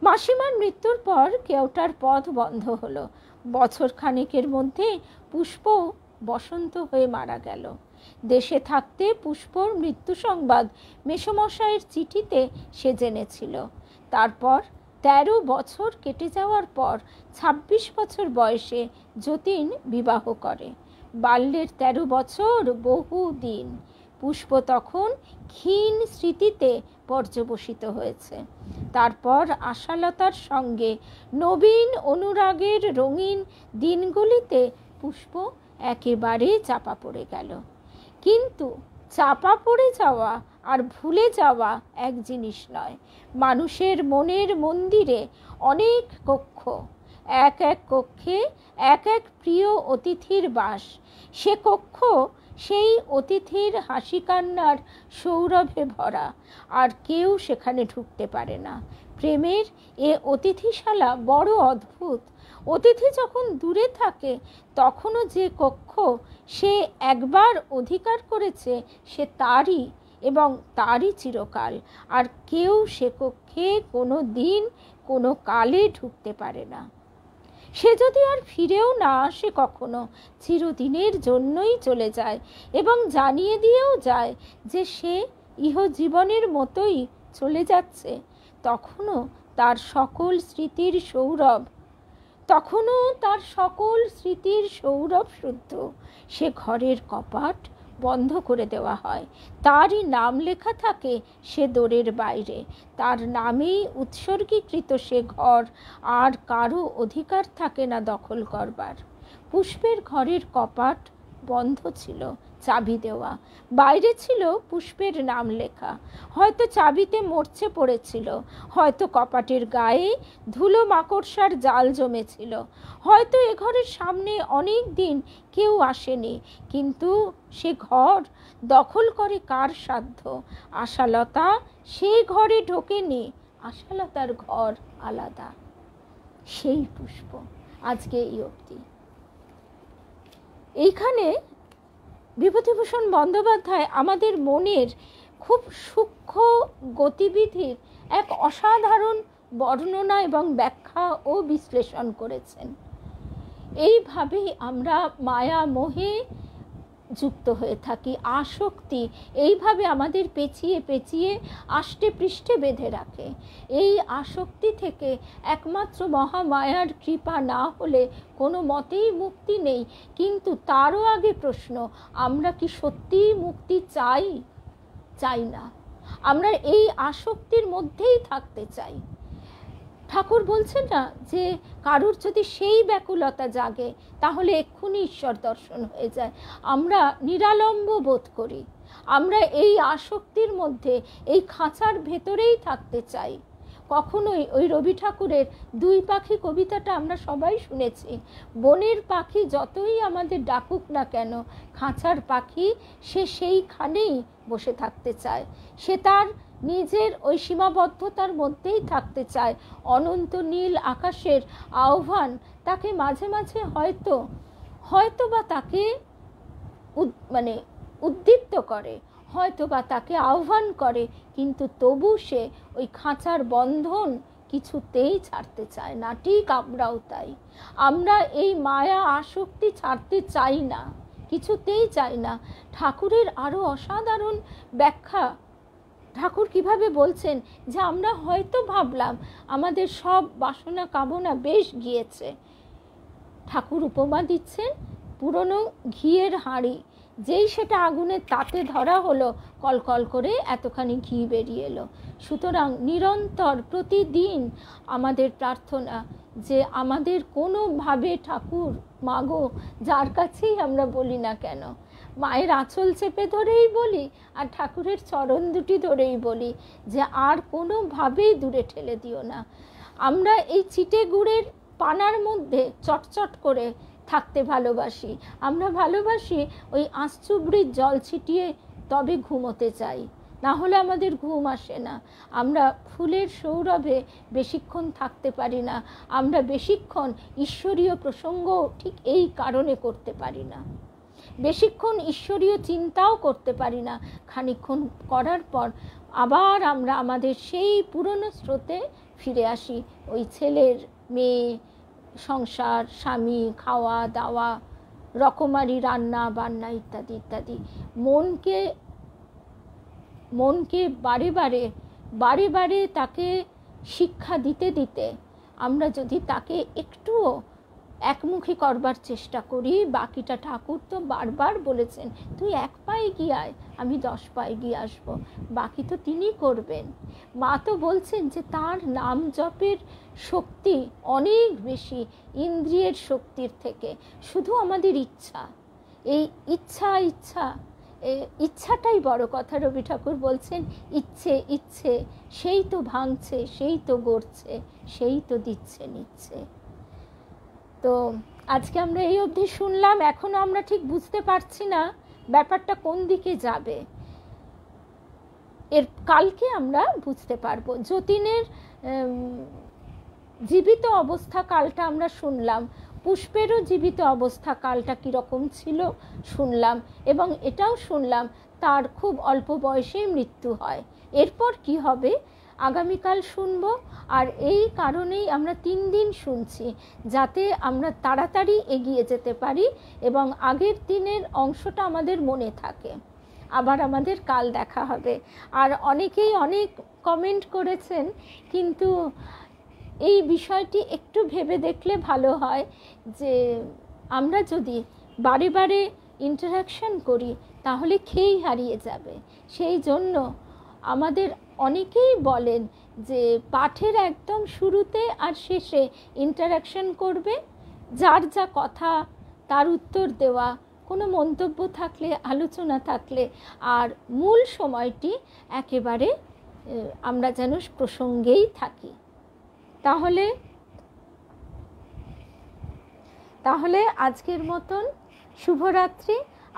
মাসিমার মৃত্যুর পর কেওটার পথ বন্ধ হলো। বছর খানেকের মধ্যে পুষ্প বসন্ত হয়ে মারা গেল। দেশে থাকতে পুষ্পর মৃত্যু সংবাদ মেসোমশাইয়ের চিঠিতে সে জেনেছিল। তারপর 13 বছর কেটে যাওয়ার পর 26 বছর বয়সে যতীন বিবাহ করে। বাল্যের 13 বছর বহু দিন। পুষ্প তখন ক্ষীণ স্মৃতিতে পর্যবসিত হয়েছে। তারপর আশালতার সঙ্গে নবীন অনুরাগের রঙিন দিনগুলিতে পুষ্প একেবারে চাপা পড়ে গেল। কিন্তু চাপা পড়ে যাওয়া আর ভুলে যাওয়া এক জিনিস নয়। মানুষের মনের মন্দিরে অনেক কক্ষ, এক এক কক্ষে এক এক প্রিয় অতিথির বাস। সে কক্ষ সেই অতিথির হাসি কান্নার সৌরভে ভরা, আর কেউ সেখানে ঢুকতে পারে না। প্রেমের এ অতিথিশালা বড় অদ্ভুত। অতিথি যখন দূরে থাকে তখনও যে কক্ষ সে একবার অধিকার করেছে সে তারই এবং তারই চিরকাল, আর কেউ সে কক্ষে কোনো দিন কোনো কালে ঢুকতে পারে না। সে যদি আর ফিরেও না আসে কখনো, চিরদিনের জন্যই চলে যায় এবং জানিয়ে দিয়েও যায় যে সে ইহজীবনের মতোই চলে যাচ্ছে, তখনও তার সকল স্মৃতির সৌরভ শুদ্ধ। সে ঘরের কপাট বন্ধ করে দেওয়া হয়। তারই নাম লেখা থাকে সে দোরের বাইরে। তার নামেই উৎসর্গীকৃত সে ঘর, আর কারো অধিকার থাকে না দখল করবার। পুষ্পের ঘরের কপাট বন্ধ ছিল, চাবি দেওয়া। বাইরে ছিল পুষ্পের নাম লেখা। হয়তো চাবিতে মরচে পড়েছিল, হয়তো কপাটের গায়ে ধুলো মাকড়সার জাল জমেছিল, হয়তো এ ঘরের সামনে অনেক দিন কেউ আসেনি। কিন্তু সে ঘর দখল করে কার সাধ্য? আশালতা সেই ঘরে ঢোকেনি, আশালতার ঘর আলাদা, সেই পুষ্প আজকে এই অবধি। এইখানে বিভূতিভূষণ বন্দ্যোপাধ্যায় আমাদের মনের খুব সূক্ষ্ম গতিবিধির এক অসাধারণ বর্ণনা এবং ব্যাখ্যা ও বিশ্লেষণ করেছেন। এইভাবেই আমরা মায়া মোহে যুক্ত হয়ে থাকি, আসক্তি এইভাবে আমাদের পেঁচিয়ে পেঁচিয়ে আষ্টে পৃষ্ঠে বেঁধে রাখে। এই আসক্তি থেকে একমাত্র মহামায়ার কৃপা না হলে কোনো মতেই মুক্তি নেই। কিন্তু তারও আগে প্রশ্ন, আমরা কি সত্যিই মুক্তি চাই? চাই না, আমরা এই আসক্তির মধ্যেই থাকতে চাই। ঠাকুর বলছেন না যে কারুর যদি সেই ব্যাকুলতা জাগে তাহলে এক্ষুনি ঈশ্বর দর্শন হয়ে যায়। আমরা নিরালম্ব বোধ করি, আমরা এই আসক্তির মধ্যে, এই খাঁচার ভেতরেই থাকতে চাই। কখনোই ওই রবি ঠাকুরের দুই পাখি কবিতাটা আমরা সবাই শুনেছি। বনের পাখি যতই আমাদের ডাকুক না কেন, খাঁচার পাখি সে সেইখানেই বসে থাকতে চায়, সে তার নিজের ওই সীমাবদ্ধতার মধ্যেই থাকতে চায়। অনন্ত নীল আকাশের আহ্বান তাকে মাঝে মাঝে হয়তো বা তাকে উদ্দীপ্ত করে, হয়তো বা তাকে আহ্বান করে, কিন্তু তবু সে ওই খাঁচার বন্ধন কিছুতেই ছাড়তে চায় না। ঠিক আমরাও তাই, আমরা এই মায়া আসক্তি ছাড়তে চাই না, কিছুতেই চাই না। ঠাকুরের আরও অসাধারণ ব্যাখ্যা, ঠাকুর কিভাবে বলছেন যে আমরা হয়তো ভাবলাম আমাদের সব বাসনা কামনা বেশ গিয়েছে। ঠাকুর উপমা দিচ্ছেন পুরনো ঘিয়ের হাঁড়ি, যেই সেটা আগুনের তাতে ধরা হলো, কলকল করে এতখানি ঘি বেরিয়ে এলো। সুতরাং নিরন্তর প্রতিদিন আমাদের প্রার্থনা যে আমাদের কোনোভাবে ঠাকুর মাগো, যার কাছেই আমরা বলি না কেন, মায়ের আঁচল চেপে ধরেই বলি আর ঠাকুরের চরণ দুটি ধরেই বলি যে আর কোনোভাবেই দূরে ঠেলে দিও না। আমরা এই চিটে গুড়ের পানার মধ্যে চটচট করে থাকতে ভালোবাসি, আমরা ভালোবাসি ওই আঁচচুবড়ির জল ছিটিয়ে তবে ঘুমোতে চাই, না হলে আমাদের ঘুম আসে না। আমরা ফুলের সৌরভে বেশিক্ষণ থাকতে পারি না, আমরা বেশিক্ষণ ঈশ্বরীয় প্রসঙ্গ ঠিক এই কারণে করতে পারি না, বেশিক্ষণ ঈশ্বরীয় চিন্তাও করতে পারি না। খানিকক্ষণ করার পর আবার আমরা আমাদের সেই পুরনো স্রোতে ফিরে আসি, ওই ছেলের মেয়ে, সংসার, স্বামী, খাওয়া দাওয়া, রকমারি রান্না বান্না ইত্যাদি ইত্যাদি। মনকে বারে বারে তাকে শিক্ষা দিতে দিতে আমরা যদি তাকে একটুও একমুখী করবার চেষ্টা করি, বাকিটা ঠাকুর তো বারবার বলেছেন, তুই 1 পায়ে গিয়ে আয়, আমি 10 পায়ে গিয়ে আসবো, বাকি তো তিনি করবেন। মা তো বলছেন যে তার নাম জপের শক্তি অনেক বেশি ইন্দ্রিয়ের শক্তির থেকে। শুধু আমাদের ইচ্ছা, এই ইচ্ছাটাই বড় কথা। রবি ঠাকুর বলছেন ইচ্ছে সেই তো ভাঙছে, সেই তো গড়ছে, সেই তো দিচ্ছে নিচ্ছে। তো আজকে আমরা এই অবধি শুনলাম, এখনো আমরা ঠিক বুঝতে পারছি না ব্যাপারটা কোন দিকে যাবে। এর কালকে আমরা বুঝতে পারবো। যতীনের জীবিত অবস্থা কালটা আমরা শুনলাম, পুষ্পেরও জীবিত অবস্থা কালটা কীরকম ছিল শুনলাম, এবং এটাও শুনলাম তার খুব অল্প বয়সেই মৃত্যু হয়। এরপর কি হবে আগামীকাল শুনব। আর এই কারণেই আমরা 3 দিন শুনছি, যাতে আমরা তাড়াতাড়ি এগিয়ে যেতে পারি এবং আগের দিনের অংশটা আমাদের মনে থাকে। আবার আমাদের কাল দেখা হবে। আর অনেকেই অনেক কমেন্ট করেছেন, কিন্তু এই বিষয়টি একটু ভেবে দেখলে ভালো হয় যে আমরা যদি বারে বারে ইন্টারাকশন করি তাহলে খেই হারিয়ে যাবে। সেই জন্য আমাদের অনেকেই বলেন যে পাঠের একদম শুরুতে আর শেষে ইন্টারাকশন করবে, যার যা কথা তার উত্তর দেওয়া, কোনো মন্তব্য থাকলে, আলোচনা থাকলে, আর মূল সময়টি একেবারে আমরা যেন প্রসঙ্গেই থাকি। তাহলে আজকের মতন শুভরাত্রি।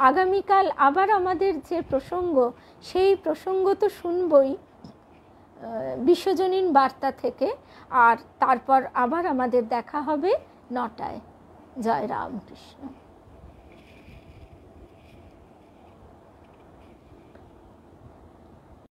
আগামীকাল আবার আমাদের যে প্রসঙ্গ, সেই প্রসঙ্গ তো শুনবই, বিশ্বজনীন বার্তা থেকে। আর তারপর আবার আমাদের দেখা হবে 9টায়। জয় রামকৃষ্ণ।